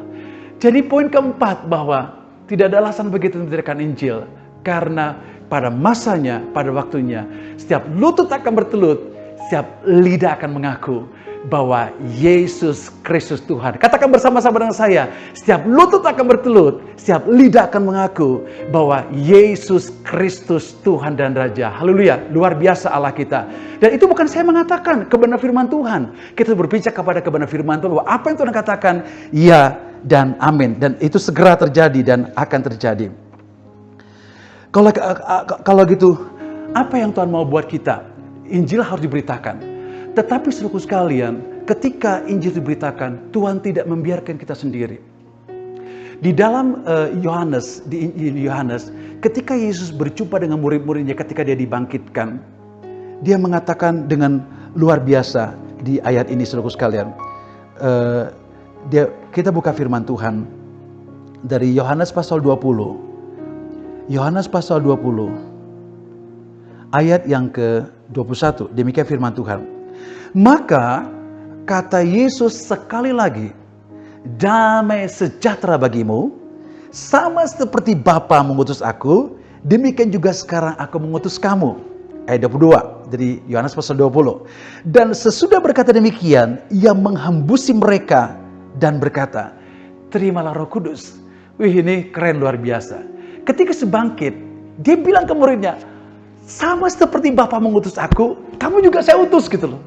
Jadi poin keempat, bahwa tidak ada alasan bagi kita memberitakan Injil, karena pada masanya, pada waktunya, setiap lutut akan bertelut, setiap lidah akan mengaku bahwa Yesus Kristus Tuhan. Katakan bersama-sama dengan saya, setiap lutut akan bertelut, setiap lidah akan mengaku bahwa Yesus Kristus Tuhan dan Raja. Haleluya, luar biasa Allah kita. Dan itu bukan saya mengatakan, kebenaran firman Tuhan. Kita berbicara kepada kebenaran firman Tuhan, bahwa apa yang Tuhan katakan, ya dan amin. Dan itu segera terjadi dan akan terjadi. Kalau gitu, apa yang Tuhan mau buat kita? Injil harus diberitakan. Tetapi saudaraku sekalian, ketika Injil diberitakan, Tuhan tidak membiarkan kita sendiri. Di dalam Yohanes, di Injil Yohanes, ketika Yesus berjumpa dengan murid-muridnya ketika dia dibangkitkan, dia mengatakan dengan luar biasa di ayat ini saudaraku sekalian. Kita buka firman Tuhan dari Yohanes pasal 20. Yohanes pasal 20 ayat yang ke-21, demikian firman Tuhan. Maka kata Yesus sekali lagi, damai sejahtera bagimu, sama seperti Bapa mengutus aku, demikian juga sekarang aku mengutus kamu. Ayat 22 dari Yohanes pasal 20. Dan sesudah berkata demikian, ia menghambusi mereka dan berkata, terimalah Roh Kudus. Wih, ini keren, luar biasa. Ketika sebangkit, dia bilang ke muridnya, sama seperti Bapa mengutus aku, kamu juga saya utus gitu loh.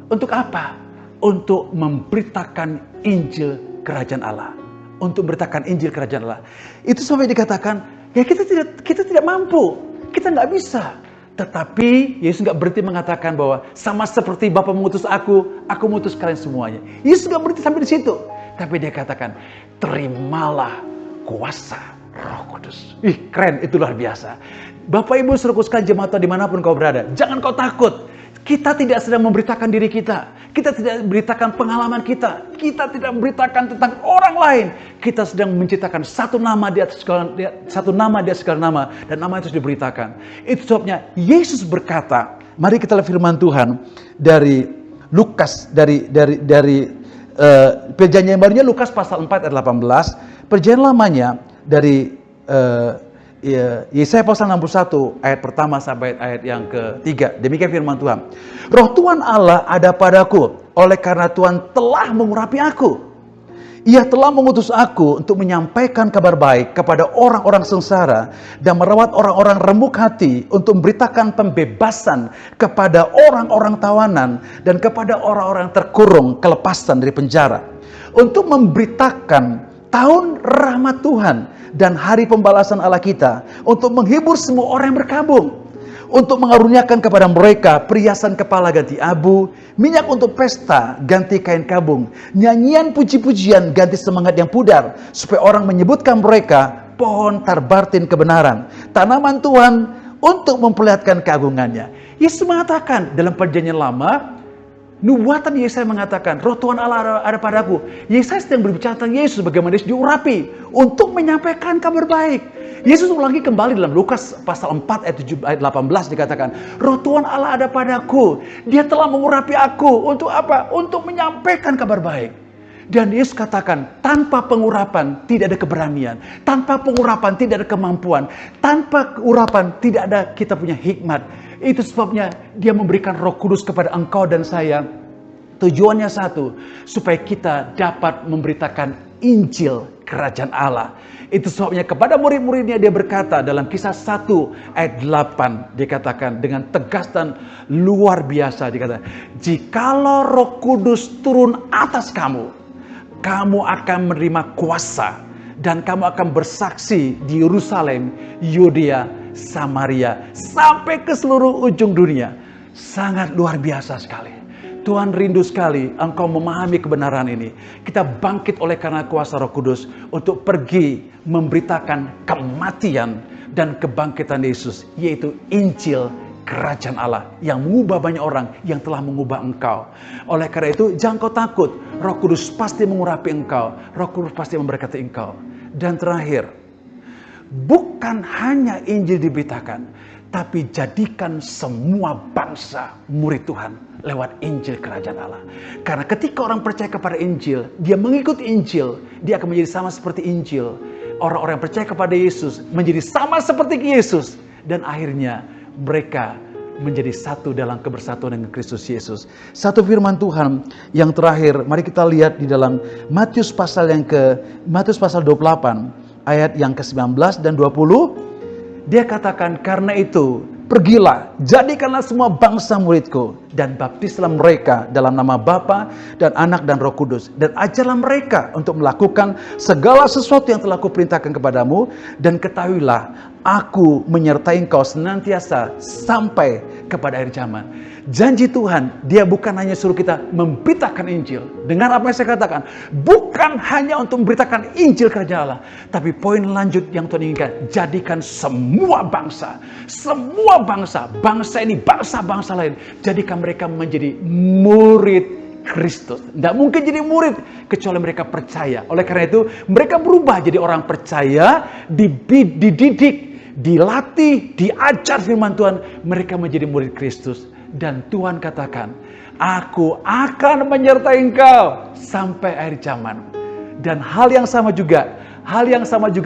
Untuk apa? Untuk memberitakan Injil Kerajaan Allah. Untuk memberitakan Injil Kerajaan Allah. Itu sampai dikatakan, ya kita tidak mampu, kita nggak bisa. Tetapi Yesus nggak berhenti mengatakan bahwa sama seperti Bapa mengutus aku mengutus kalian semuanya. Yesus nggak berhenti sampai di situ. Tapi dia katakan, terimalah kuasa Roh Kudus. Ih, keren, itu luar biasa. Bapak Ibu saudaraku sekalian, jemaat dimanapun kau berada, jangan kau takut. Kita tidak sedang memberitakan diri kita. Kita tidak memberitakan pengalaman kita. Kita tidak memberitakan tentang orang lain. Kita sedang menciptakan satu nama di atas segala nama, dan nama itu diberitakan. Itu sebabnya Yesus berkata, mari kita lihat firman Tuhan dari Lukas, dari perjanjian barunya Lukas pasal 4 ayat 18, perjanjian lamanya dari Yesaya pasal 61 ayat pertama sampai ayat yang ketiga. Demikian firman Tuhan. Roh Tuhan Allah ada padaku, oleh karena Tuhan telah mengurapi aku. Ia telah mengutus aku untuk menyampaikan kabar baik kepada orang-orang sengsara dan merawat orang-orang remuk hati, untuk memberitakan pembebasan kepada orang-orang tawanan dan kepada orang-orang terkurung kelepasan dari penjara, untuk memberitakan tahun rahmat Tuhan dan hari pembalasan Allah kita, untuk menghibur semua orang yang berkabung, untuk mengaruniakan kepada mereka perhiasan kepala ganti abu, minyak untuk pesta ganti kain kabung, nyanyian puji-pujian ganti semangat yang pudar, supaya orang menyebutkan mereka pohon tarbartin kebenaran, tanaman Tuhan untuk memperlihatkan keagungannya. Yesus mengatakan dalam perjanjian lama, Nubuatan Yesaya mengatakan, Roh Tuhan Allah ada padaku. Yesaya sedang berbicara tentang Yesus, bagaimana Yesus diurapi untuk menyampaikan kabar baik. Yesus ulangi kembali dalam Lukas pasal 4 ayat 18 dikatakan, Roh Tuhan Allah ada padaku. Dia telah mengurapi aku. Untuk apa? Untuk menyampaikan kabar baik. Dan Yesus katakan, tanpa pengurapan tidak ada keberanian. Tanpa pengurapan tidak ada kemampuan. Tanpa urapan tidak ada kita punya hikmat. Itu sebabnya dia memberikan Roh Kudus kepada engkau dan saya. Tujuannya satu, supaya kita dapat memberitakan Injil Kerajaan Allah. Itu sebabnya kepada murid-muridnya dia berkata dalam Kisah 1 ayat 8. Dikatakan dengan tegas dan luar biasa. Dikatakan, jikalau Roh Kudus turun atas kamu, kamu akan menerima kuasa. Dan kamu akan bersaksi di Yerusalem, Yudea, Samaria, sampai ke seluruh ujung dunia. Sangat luar biasa sekali. Tuhan rindu sekali engkau memahami kebenaran ini. Kita bangkit oleh karena kuasa Roh Kudus untuk pergi memberitakan kematian dan kebangkitan Yesus, yaitu Injil Kerajaan Allah yang mengubah banyak orang, yang telah mengubah engkau. Oleh karena itu, jangan kau takut. Roh Kudus pasti mengurapi engkau. Roh Kudus pasti memberkati engkau. Dan terakhir, bukan hanya Injil diberitakan, tapi jadikan semua bangsa murid Tuhan lewat Injil Kerajaan Allah. Karena ketika orang percaya kepada Injil, dia mengikuti Injil, dia akan menjadi sama seperti Injil. Orang-orang yang percaya kepada Yesus menjadi sama seperti Yesus. Dan akhirnya mereka menjadi satu dalam kebersatuan dengan Kristus Yesus. Satu firman Tuhan yang terakhir, mari kita lihat di dalam Matius pasal 28 ayat yang ke-19 dan 20. Dia katakan, karena itu pergilah, jadikanlah semua bangsa muridku dan baptislah mereka dalam nama Bapa dan Anak dan Roh Kudus, dan ajarlah mereka untuk melakukan segala sesuatu yang telah kuperintahkan kepadamu, dan ketahuilah aku menyertai engkau senantiasa sampai kepada akhir zaman. Janji Tuhan, dia bukan hanya suruh kita memberitakan Injil. Dengar apa yang saya katakan, bukan hanya untuk memberitakan Injil Kerajaan Allah, tapi poin lanjut yang Tuhan inginkan, jadikan semua bangsa ini, bangsa-bangsa lain, jadikan mereka menjadi murid Kristus. Tidak mungkin jadi murid kecuali mereka percaya. Oleh karena itu, mereka berubah jadi orang percaya, dididik, dilatih, diajar firman Tuhan, mereka menjadi murid Kristus. Dan Tuhan katakan, aku akan menyertai engkau sampai akhir zaman. Dan hal yang sama juga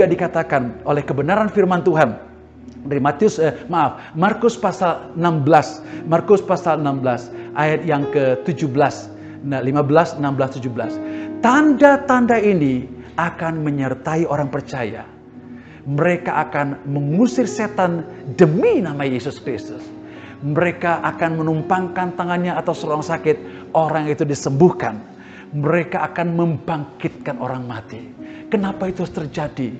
dikatakan oleh kebenaran firman Tuhan dari Markus pasal 16 ayat yang ke-17, 15, 16, 17. Tanda-tanda ini akan menyertai orang percaya. Mereka akan mengusir setan demi nama Yesus Kristus. Mereka akan menumpangkan tangannya atas orang sakit, orang itu disembuhkan. Mereka akan membangkitkan orang mati. Kenapa itu terjadi?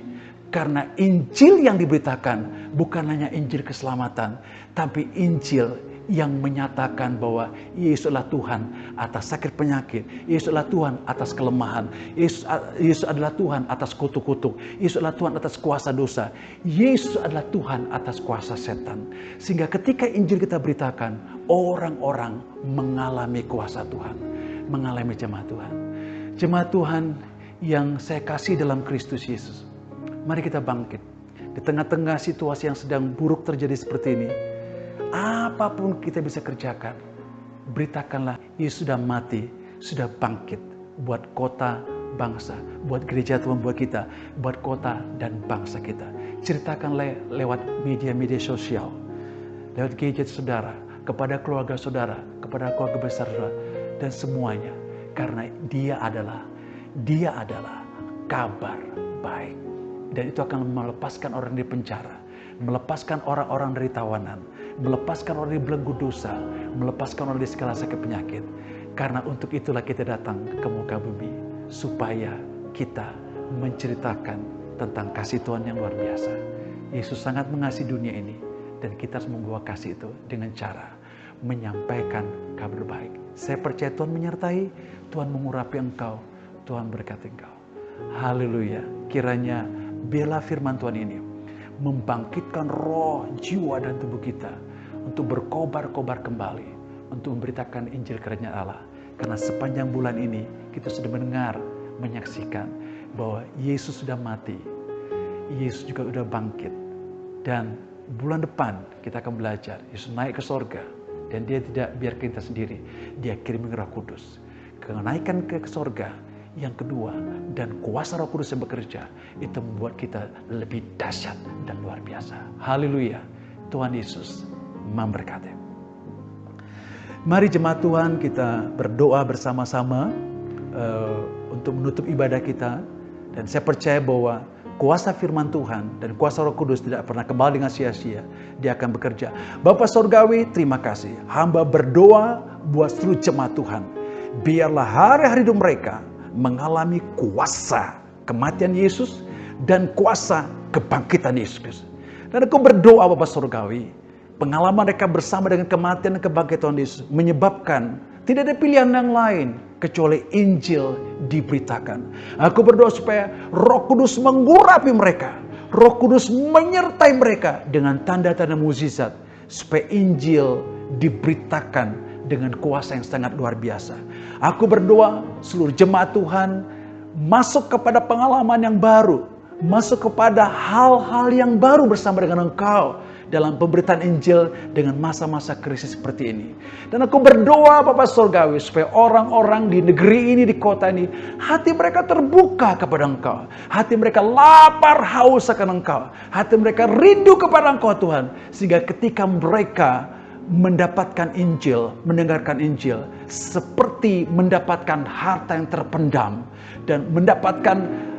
Karena Injil yang diberitakan bukan hanya Injil keselamatan, tapi Injil yang menyatakan bahwa Yesus adalah Tuhan atas sakit penyakit, Yesus adalah Tuhan atas kelemahan, Yesus adalah Tuhan atas kutuk-kutuk, Yesus adalah Tuhan atas kuasa dosa, Yesus adalah Tuhan atas kuasa setan. Sehingga ketika Injil kita beritakan, orang-orang mengalami kuasa Tuhan, mengalami jemaat Tuhan. Jemaat Tuhan yang saya kasih dalam Kristus Yesus, mari kita bangkit. Di tengah-tengah situasi yang sedang buruk terjadi seperti ini, apapun kita bisa kerjakan, beritakanlah Yesus sudah mati, sudah bangkit buat kota, bangsa, buat gereja Tuhan, buat kita, buat kota dan bangsa kita. Ceritakanlah lewat media-media sosial, lewat gadget saudara, kepada keluarga saudara, kepada keluarga besar saudara, dan semuanya. Karena dia adalah kabar baik. Dan itu akan melepaskan orang di penjara, melepaskan orang-orang dari tawanan, melepaskan orang dari belenggu dosa, melepaskan orang dari segala sakit penyakit. Karena untuk itulah kita datang ke muka bumi, supaya kita menceritakan tentang kasih Tuhan yang luar biasa. Yesus sangat mengasihi dunia ini, dan kita harus membawa kasih itu dengan cara menyampaikan kabar baik. Saya percaya Tuhan menyertai, Tuhan mengurapi engkau, Tuhan berkati engkau. Haleluya. Kiranya biarlah firman Tuhan ini membangkitkan roh, jiwa, dan tubuh kita untuk berkobar-kobar kembali, untuk memberitakan Injil kerajaan Allah. Karena sepanjang bulan ini kita sudah mendengar, menyaksikan bahwa Yesus sudah mati, Yesus juga sudah bangkit. Dan bulan depan kita akan belajar Yesus naik ke sorga, dan dia tidak biarkan kita sendiri, dia kirim Roh Kudus. Kenaikan ke sorga yang kedua dan kuasa Roh Kudus yang bekerja itu membuat kita lebih dahsyat dan luar biasa. Haleluya. Tuhan Yesus memberkati. Mari jemaat Tuhan, kita berdoa bersama-sama untuk menutup ibadah kita. Dan saya percaya bahwa kuasa firman Tuhan dan kuasa Roh Kudus tidak pernah kembali dengan sia-sia. Dia akan bekerja. Bapa Sorgawi, terima kasih. Hamba berdoa buat seluruh jemaat Tuhan. Biarlah hari-hari hidup mereka mengalami kuasa kematian Yesus dan kuasa kebangkitan Yesus. Dan aku berdoa Bapa Sorgawi, pengalaman mereka bersama dengan kematian dan kebangkitan Yesus menyebabkan tidak ada pilihan yang lain kecuali Injil diberitakan. Aku berdoa supaya Roh Kudus mengurapi mereka. Roh Kudus menyertai mereka dengan tanda-tanda mukjizat. Supaya Injil diberitakan dengan kuasa yang sangat luar biasa. Aku berdoa seluruh jemaat Tuhan masuk kepada pengalaman yang baru. Masuk kepada hal-hal yang baru bersama dengan Engkau dalam pemberitaan Injil dengan masa-masa krisis seperti ini. Dan aku berdoa Bapa Sorgawi supaya orang-orang di negeri ini, di kota ini, hati mereka terbuka kepada Engkau. Hati mereka lapar haus akan Engkau. Hati mereka rindu kepada Engkau Tuhan. Sehingga ketika mereka mendapatkan Injil, mendengarkan Injil, seperti mendapatkan harta yang terpendam. Dan mendapatkan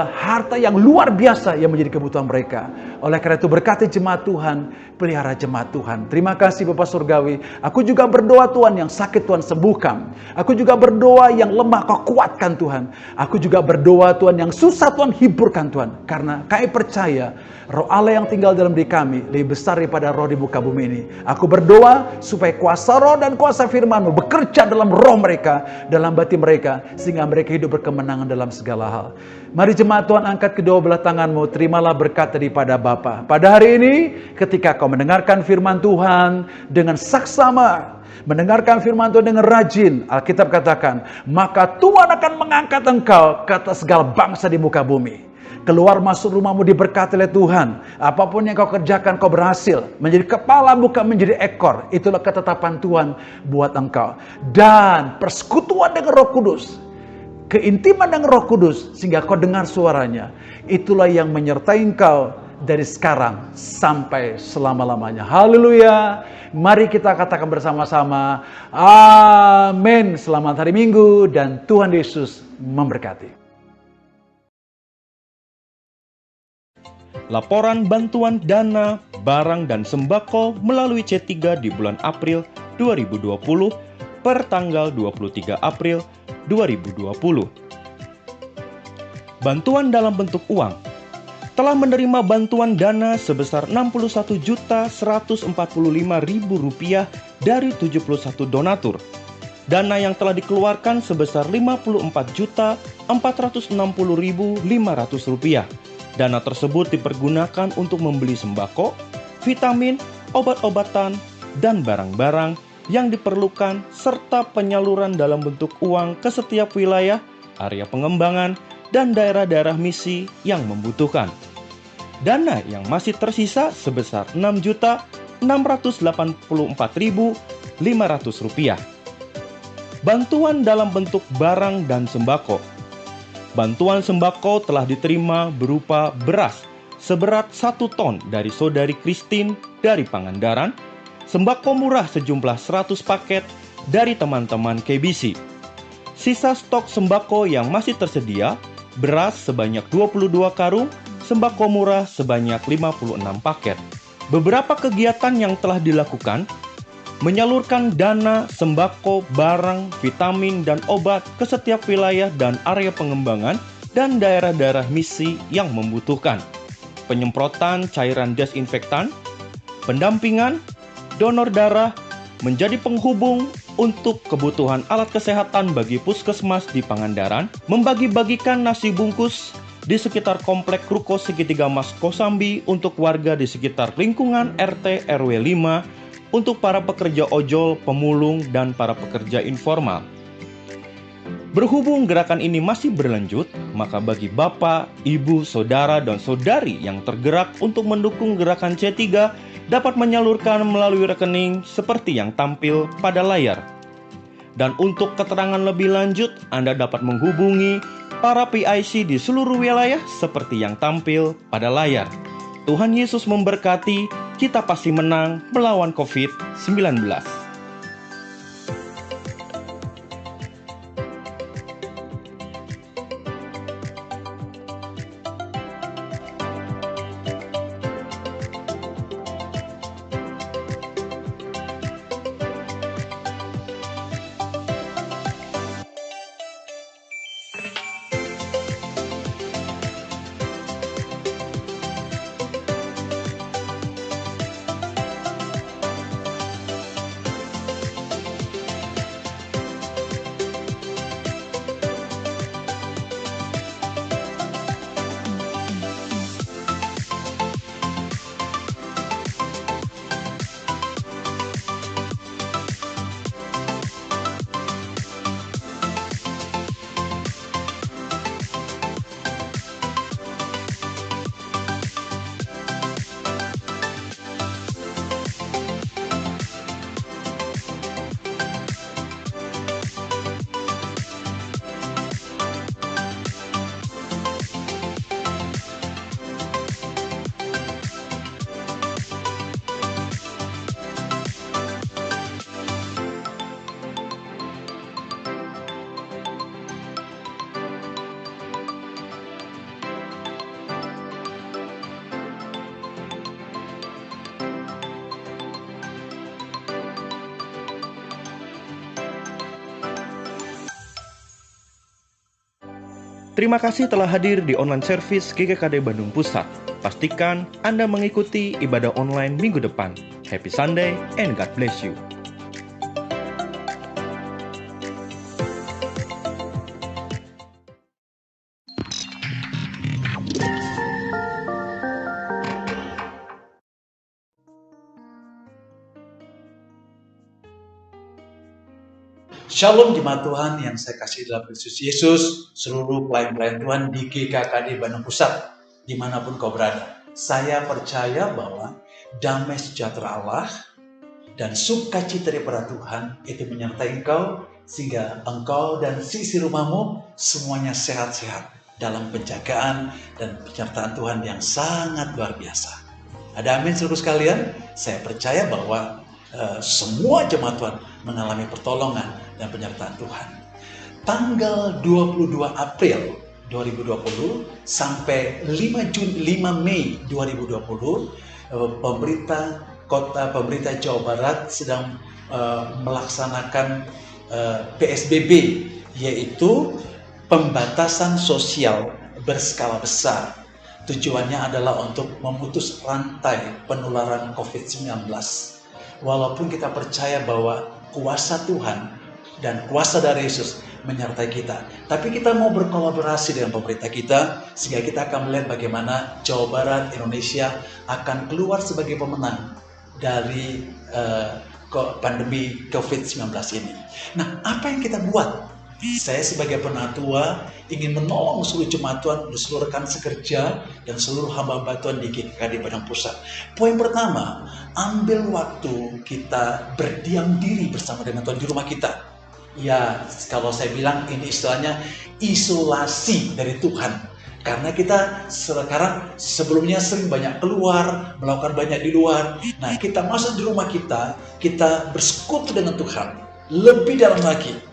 harta yang luar biasa yang menjadi kebutuhan mereka. Oleh karena itu berkati jemaat Tuhan, pelihara jemaat Tuhan. Terima kasih Bapa Surgawi. Aku juga berdoa Tuhan, yang sakit Tuhan sembuhkan. Aku juga berdoa yang lemah Kau kuatkan Tuhan. Aku juga berdoa Tuhan, yang susah Tuhan hiburkan Tuhan. Karena kami percaya Roh Allah yang tinggal dalam diri kami lebih besar daripada roh di muka bumi ini. Aku berdoa supaya kuasa roh dan kuasa firman-Mu bekerja dalam roh mereka, dalam batin mereka, sehingga mereka hidup berkemenangan dalam segala hal. Mari jemaat Tuhan, angkat kedua belah tanganmu, terimalah berkat daripada Bapa. Pada hari ini, ketika kau mendengarkan firman Tuhan dengan saksama, mendengarkan firman Tuhan dengan rajin, Alkitab katakan, maka Tuhan akan mengangkat engkau ke atas segala bangsa di muka bumi. Keluar masuk rumahmu diberkati oleh Tuhan. Apapun yang kau kerjakan, kau berhasil. Menjadi kepala bukan menjadi ekor. Itulah ketetapan Tuhan buat engkau. Dan persekutuan dengan Roh Kudus, keintiman dengan Roh Kudus, sehingga kau dengar suaranya. Itulah yang menyertai engkau dari sekarang sampai selama-lamanya. Haleluya. Mari kita katakan bersama-sama, amin. Selamat hari Minggu dan Tuhan Yesus memberkati. Laporan bantuan dana, barang, dan sembako melalui C3 di bulan April 2020 per tanggal 23 April 2020. Bantuan dalam bentuk uang. Telah menerima bantuan dana sebesar Rp61.145.000 dari 71 donatur. Dana yang telah dikeluarkan sebesar Rp54.460.500. Dana tersebut dipergunakan untuk membeli sembako, vitamin, obat-obatan, dan barang-barang yang diperlukan, serta penyaluran dalam bentuk uang ke setiap wilayah, area pengembangan, dan daerah-daerah misi yang membutuhkan. Dana yang masih tersisa sebesar Rp6.684.500. Bantuan dalam bentuk barang dan sembako. Bantuan sembako telah diterima berupa beras seberat 1 ton dari Saudari Christine dari Pangandaran, sembako murah sejumlah 100 paket dari teman-teman KBC. Sisa stok sembako yang masih tersedia, beras sebanyak 22 karung, sembako murah sebanyak 56 paket. Beberapa kegiatan yang telah dilakukan: menyalurkan dana, sembako, barang, vitamin, dan obat ke setiap wilayah dan area pengembangan dan daerah-daerah misi yang membutuhkan. Penyemprotan cairan desinfektan, pendampingan, donor darah, menjadi penghubung untuk kebutuhan alat kesehatan bagi puskesmas di Pangandaran, membagi-bagikan nasi bungkus di sekitar komplek Ruko Segitiga Mas Kosambi untuk warga di sekitar lingkungan RT RW 5, untuk para pekerja ojol, pemulung, dan para pekerja informal. Berhubung gerakan ini masih berlanjut, maka bagi Bapak, Ibu, Saudara, dan Saudari yang tergerak untuk mendukung gerakan C3 dapat menyalurkan melalui rekening seperti yang tampil pada layar. Dan untuk keterangan lebih lanjut, Anda dapat menghubungi para PIC di seluruh wilayah seperti yang tampil pada layar. Tuhan Yesus memberkati, kita pasti menang melawan COVID-19. Terima kasih telah hadir di online service GKKD Bandung Pusat. Pastikan Anda mengikuti ibadah online minggu depan. Happy Sunday and God bless you. Shalom jemaat Tuhan yang saya kasih dalam Kristus Yesus, seluruh pelayan-pelayan Tuhan di GKKD Bandung Pusat, dimanapun kau berada. Saya percaya bahwa damai sejahtera Allah dan sukacita daripada Tuhan itu menyertai engkau, sehingga engkau dan seisi rumahmu semuanya sehat-sehat dalam penjagaan dan penyertaan Tuhan yang sangat luar biasa. Ada amin seluruh sekalian? Saya percaya bahwa semua jemaat Tuhan mengalami pertolongan dan penyertaan Tuhan. Tanggal 22 April 2020 sampai 5 Mei 2020, pemerintah Jawa Barat sedang melaksanakan PSBB, yaitu pembatasan sosial berskala besar. Tujuannya adalah untuk memutus rantai penularan COVID-19. Walaupun kita percaya bahwa kuasa Tuhan dan kuasa dari Yesus menyertai kita, tapi kita mau berkolaborasi dengan pemerintah kita, sehingga kita akan melihat bagaimana Jawa Barat, Indonesia akan keluar sebagai pemenang dari pandemi COVID-19 ini. Nah, apa yang kita buat? Saya sebagai penatua ingin menolong seluruh jemaat Tuhan, seluruh rekan sekerja, dan seluruh hamba-hamba Tuhan di GKKD Bandung Pusat. Poin pertama, ambil waktu kita berdiam diri bersama dengan Tuhan di rumah kita. Ya, kalau saya bilang ini istilahnya isolasi dari Tuhan. Karena kita sekarang sebelumnya sering banyak keluar, melakukan banyak di luar. Nah, kita masuk di rumah kita bersekutu dengan Tuhan. Lebih dalam lagi.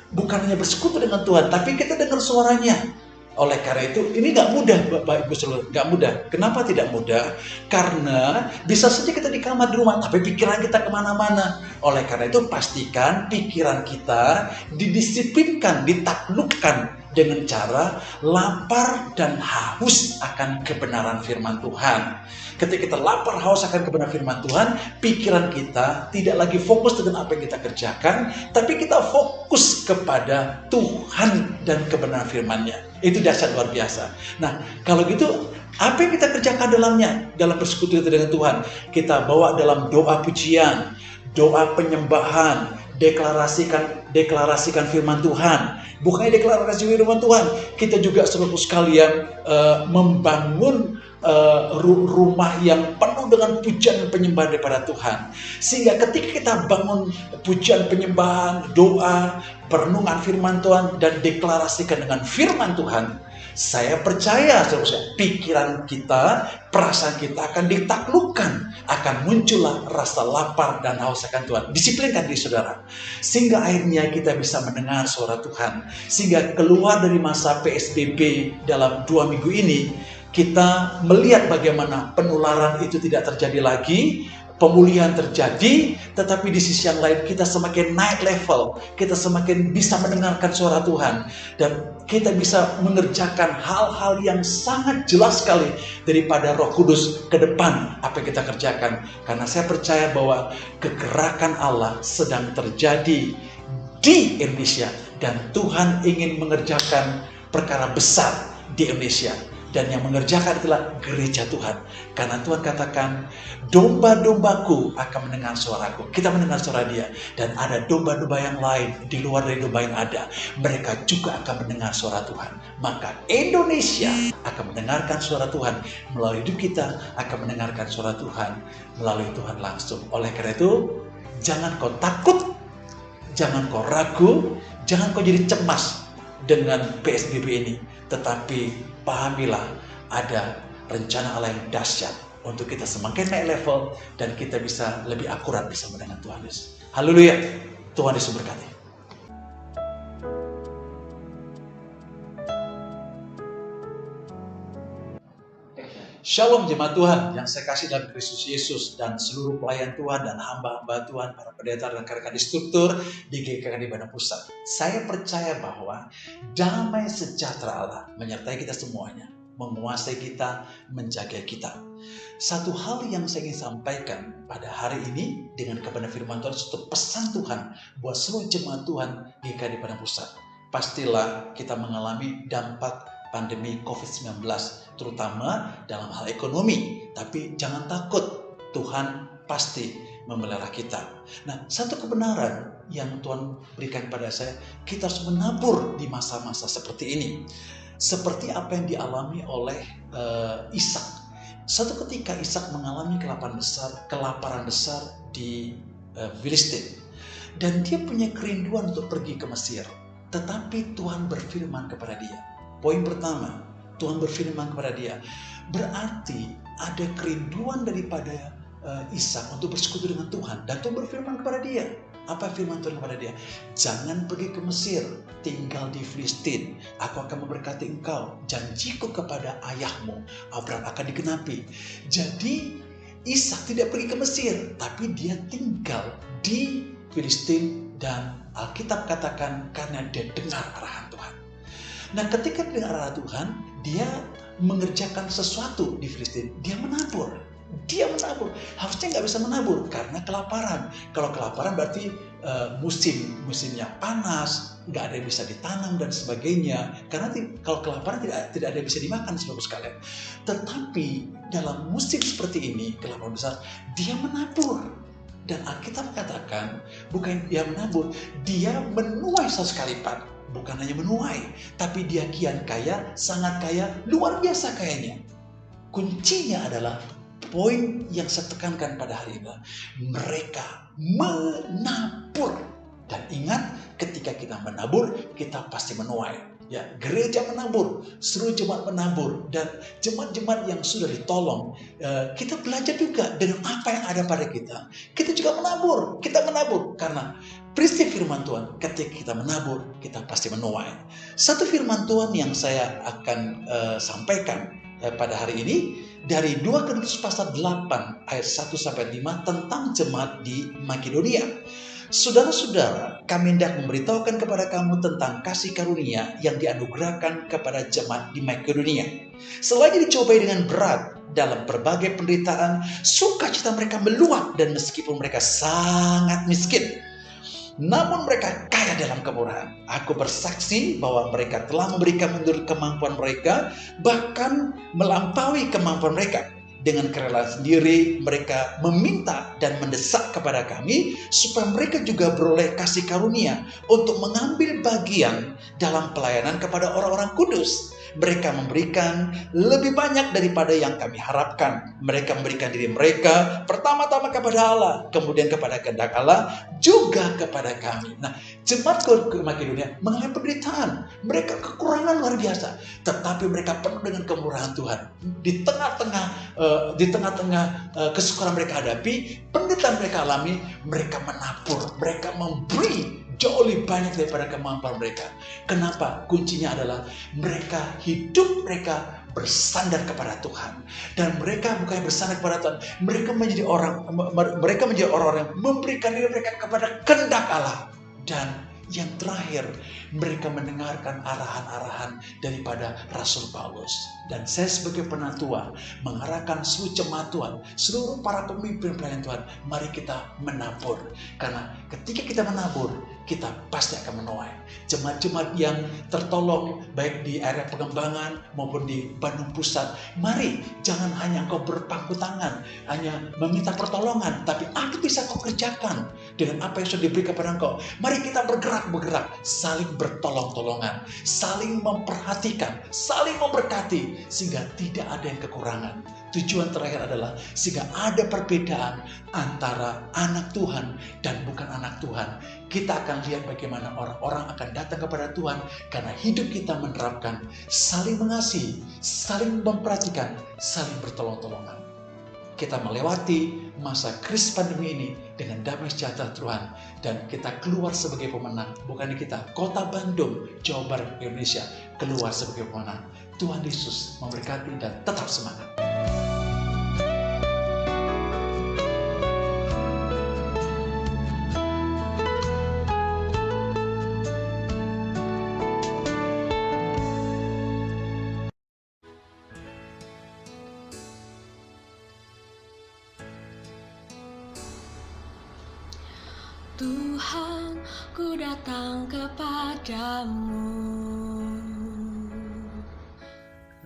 Bukan hanya bersekutu dengan Tuhan, tapi kita dengar suaranya. Oleh karena itu, ini gak mudah Bapak Ibu Saudara, gak mudah. Kenapa tidak mudah? Karena bisa saja kita di kamar di rumah, tapi pikiran kita kemana-mana. Oleh karena itu, pastikan pikiran kita didisiplinkan, ditaklukkan dengan cara lapar dan haus akan kebenaran firman Tuhan. Ketika kita lapar haus akan kebenaran firman Tuhan, pikiran kita tidak lagi fokus dengan apa yang kita kerjakan, tapi kita fokus kepada Tuhan dan kebenaran firman-Nya. Itu dahsyat luar biasa. Nah, kalau gitu, apa yang kita kerjakan dalam bersekutu dengan Tuhan? Kita bawa dalam doa pujian, doa penyembahan, deklarasikan firman Tuhan. Bukannya deklarasi firman Tuhan, kita juga saudara sekalian membangun rumah yang penuh dengan pujian dan penyembahan daripada Tuhan. Sehingga ketika kita bangun pujian, penyembahan, doa, perenungan firman Tuhan dan deklarasikan dengan firman Tuhan, saya percaya saudara, pikiran kita, perasaan kita akan ditaklukkan, akan muncullah rasa lapar dan haus akan Tuhan. Disiplinkan diri saudara, sehingga akhirnya kita bisa mendengar suara Tuhan, sehingga keluar dari masa PSBB dalam 2 minggu ini, kita melihat bagaimana penularan itu tidak terjadi lagi, pemulihan terjadi, tetapi di sisi yang lain kita semakin naik level, kita semakin bisa mendengarkan suara Tuhan, dan kita bisa mengerjakan hal-hal yang sangat jelas sekali daripada Roh Kudus ke depan apa yang kita kerjakan. Karena saya percaya bahwa kegerakan Allah sedang terjadi di Indonesia, dan Tuhan ingin mengerjakan perkara besar di Indonesia. Dan yang mengerjakan adalah gereja Tuhan. Karena Tuhan katakan, domba-dombaku akan mendengar suaraku. Kita mendengar suara Dia. Dan ada domba-domba yang lain di luar dari domba yang ada. Mereka juga akan mendengar suara Tuhan. Maka Indonesia akan mendengarkan suara Tuhan. Melalui hidup kita akan mendengarkan suara Tuhan. Melalui Tuhan langsung. Oleh karena itu, jangan kau takut. Jangan kau ragu. Jangan kau jadi cemas dengan PSBB ini. Tetapi pahamilah, ada rencana Allah yang dahsyat untuk kita semakin naik level dan kita bisa lebih akurat bisa mendengar Tuhan Yesus. Haleluya. Tuhan Yesus berkati. Shalom jemaat Tuhan yang saya kasih dalam Kristus Yesus, dan seluruh pelayan Tuhan dan hamba-hamba Tuhan, para pendeta dan rekan-rekan instruktur di GKKD Bandung Pusat. Saya percaya bahwa damai sejahtera Allah menyertai kita semuanya, menguasai kita, menjaga kita. Satu hal yang saya ingin sampaikan pada hari ini dengan kebenaran firman Tuhan, satu pesan Tuhan buat seluruh jemaat Tuhan GKKD Bandung Pusat. Pastilah kita mengalami dampak pandemi COVID-19, terutama dalam hal ekonomi. Tapi jangan takut, Tuhan pasti memelihara kita. Nah, satu kebenaran yang Tuhan berikan pada saya, kita harus menabur di masa-masa seperti ini. Seperti apa yang dialami oleh Ishak. Suatu ketika Ishak mengalami kelaparan besar di Filistin. Dan dia punya kerinduan untuk pergi ke Mesir. Tetapi Tuhan berfirman kepada dia. Poin pertama, Tuhan berfirman kepada dia. Berarti ada kerinduan daripada Ishak untuk bersekutu dengan Tuhan. Dan Tuhan berfirman kepada dia. Apa firman Tuhan kepada dia? Jangan pergi ke Mesir, tinggal di Filistin. Aku akan memberkati engkau. Janjiku kepada ayahmu Abraham akan digenapi. Jadi Ishak tidak pergi ke Mesir, tapi dia tinggal di Filistin. Dan Alkitab katakan karena dia dengar arahan Tuhan. Nah, ketika dia dengar arahan Tuhan, dia mengerjakan sesuatu di Filistin. Dia menabur. Harusnya nggak bisa menabur karena kelaparan. Kalau kelaparan berarti musimnya panas, nggak ada yang bisa ditanam dan sebagainya. Karena kalau kelaparan tidak ada yang bisa dimakan, saudara sekalian. Tetapi dalam musim seperti ini, kelaparan besar, dia menabur. Dan Alkitab katakan bukan dia menabur, dia menuai 100 kali lipat. Bukan hanya menuai, tapi dia kian kaya, sangat kaya, luar biasa kayanya. Kuncinya adalah poin yang saya tekankan pada hari ini, mereka menabur. Dan ingat, ketika kita menabur, kita pasti menuai. Ya, gereja menabur, seluruh jemaat menabur, dan jemaat-jemaat yang sudah ditolong, kita belajar juga dengan apa yang ada pada kita. Kita juga menabur, karena prinsip firman Tuhan, ketika kita menabur, kita pasti menuai. Satu firman Tuhan yang saya akan sampaikan pada hari ini dari 2 Korintus pasal 8 ayat 1-5 tentang jemaat di Makedonia. Saudara-saudara, kami hendak memberitahukan kepada kamu tentang kasih karunia yang dianugerahkan kepada jemaat di Makedonia. Selagi dicobai dengan berat dalam berbagai penderitaan, sukacita mereka meluap, dan meskipun mereka sangat miskin, namun mereka kaya dalam kemurahan. Aku bersaksi bahwa mereka telah memberikan menurut kemampuan mereka, bahkan melampaui kemampuan mereka. Dengan kerelaan sendiri, mereka meminta dan mendesak kepada kami supaya mereka juga beroleh kasih karunia untuk mengambil bagian dalam pelayanan kepada orang-orang kudus. Mereka memberikan lebih banyak daripada yang kami harapkan. Mereka memberikan diri mereka pertama-tama kepada Allah, kemudian kepada kehendak Allah, juga kepada kami. Nah, jemaat Makedonia mengalami penderitaan. Mereka kekurangan luar biasa, tetapi mereka penuh dengan kemurahan Tuhan. Di tengah-tengah kesukaran mereka hadapi, penderitaan mereka alami, mereka menabur, mereka memberi jauh lebih banyak daripada kemampuan mereka. Kenapa? Kuncinya adalah hidup mereka bersandar kepada Tuhan. Dan mereka bukan bersandar kepada Tuhan, mereka menjadi orang-orang yang memberikan diri mereka kepada kehendak Allah. Dan yang terakhir, mereka mendengarkan arahan-arahan daripada Rasul Paulus. Dan saya sebagai penatua mengarahkan seluruh jemaat Tuhan, seluruh para pemimpin pelayan Tuhan, mari kita menabur. Karena ketika kita menabur, kita pasti akan menuai. Jemaat-jemaat yang tertolong baik di area Pengembangan maupun di Bandung Pusat, mari jangan hanya engkau berpangku tangan, hanya meminta pertolongan, tapi apa bisa kau kerjakan dengan apa yang sudah diberi kepada engkau. Mari kita bergerak, saling bertolong-tolongan, saling memperhatikan, saling memberkati, sehingga tidak ada yang kekurangan. Tujuan terakhir adalah sehingga ada perbedaan antara anak Tuhan dan bukan anak Tuhan. Kita akan lihat bagaimana orang-orang akan datang kepada Tuhan karena hidup kita menerapkan saling mengasihi, saling memperhatikan, saling bertolong-tolongan. Kita melewati masa krisis pandemi ini dengan damai sejahtera Tuhan, dan kita keluar sebagai pemenang. Bukan kita, Kota Bandung, Jawa Barat, Indonesia keluar sebagai pemenang. Tuhan Yesus memberkati dan tetap semangat. Tuhan, ku datang kepadamu.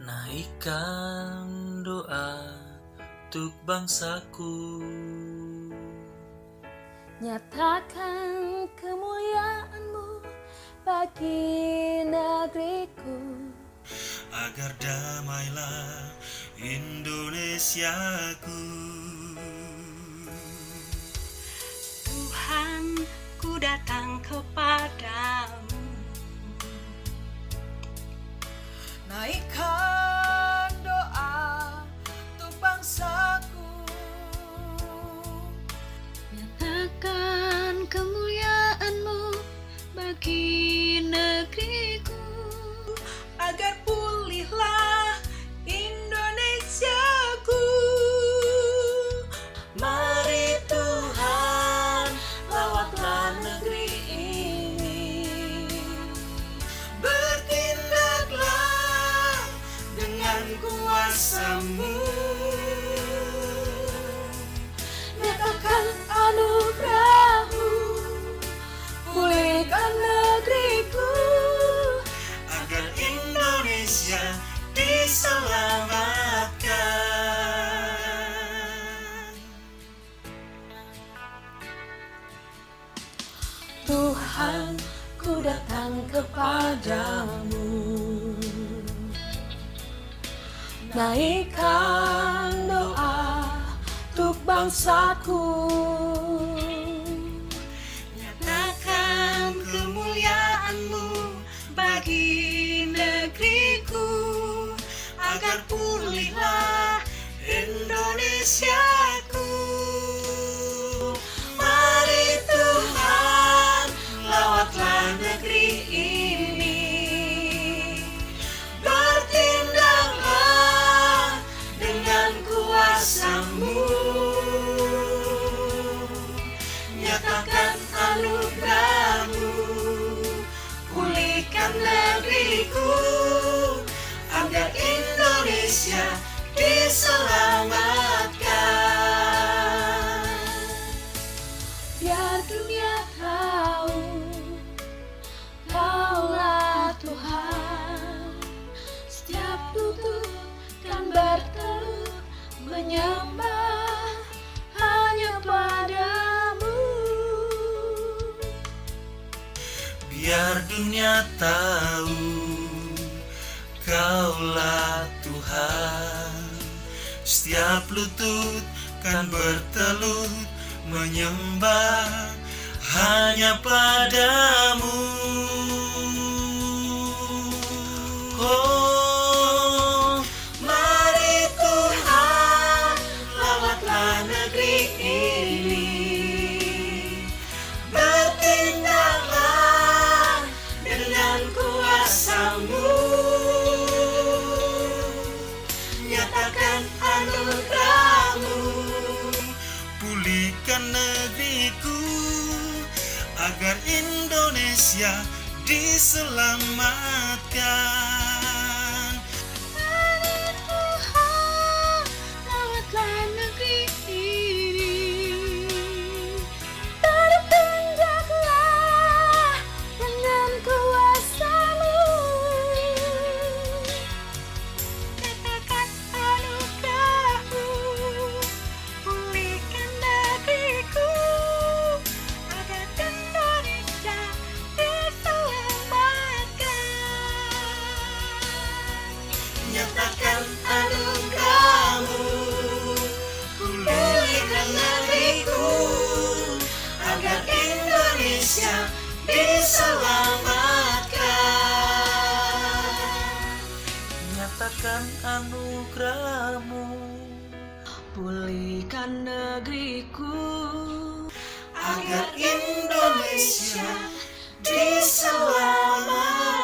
Naikkan doa untuk bangsaku. Nyatakan kemuliaan-Mu bagi negeriku. Agar damailah Indonesiaku. Tuhan, ku datang kepadamu. Naikkan doa untuk bangsaku. Nyatakan kemuliaan-Mu bagi negeriku. Agar pulihlah Indonesiaku. Mari Tuhan, lawatlah negeri ini. Bertindaklah dengan kuasa-Mu. Nyatakan anugerah-Mu, pulihkan negeriku. Agar Indonesia diselamatkan. Tuhan, ku datang kepadamu. Naikkan doa untuk bangsaku. Nyatakan kemuliaan-Mu bagi negeriku. Agar pulihlah Indonesiaku. Mari Tuhan, lawatlah negeri ini. Bertindaklah anugerah-Mu, pulihkan negeriku, agar Indonesia diselamatkan. Biar dunia tahu Kaulah Tuhan, setiap lutut kan bertelut menyembah hanya padamu. Biar dunia tahu Kaulah Tuhan, setiap lutut kan bertelut menyembah hanya padamu. Oh, mari Tuhan, lawatlah negeri ini. Bertindaklah dengan kuasa-Mu, nyatakan anugerah-Mu, pulihkan negeriku, agar Indonesia diselamatkan. Mari Tuhan, lawatlah negeri ini. Bertindaklah dengan kuasa-Mu, nyatakan anugerah-Mu, pulihkan negeriku, agar Indonesia diselamatkan. Nyatakan anugerah-Mu, pulihkan negeriku, agar Indonesia diselamatkan. Nyatakan anugerah-Mu, pulihkan negeriku, agar Indonesia diselamatkan.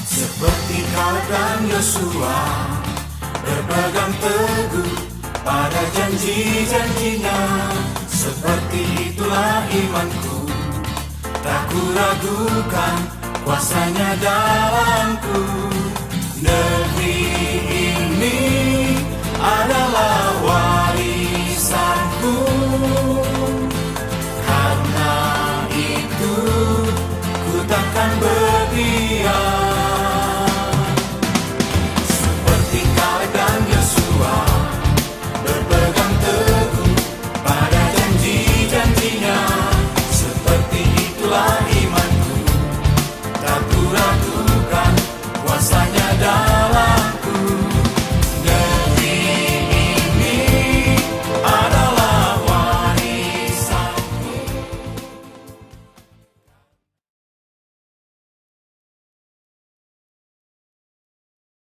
Seperti Kaleb dan Yosua berpegang teguh pada janji-janjinya, seperti itulah imanku, tak kuragukan kuasanya dalamku. Negeri ini adalah warisanku.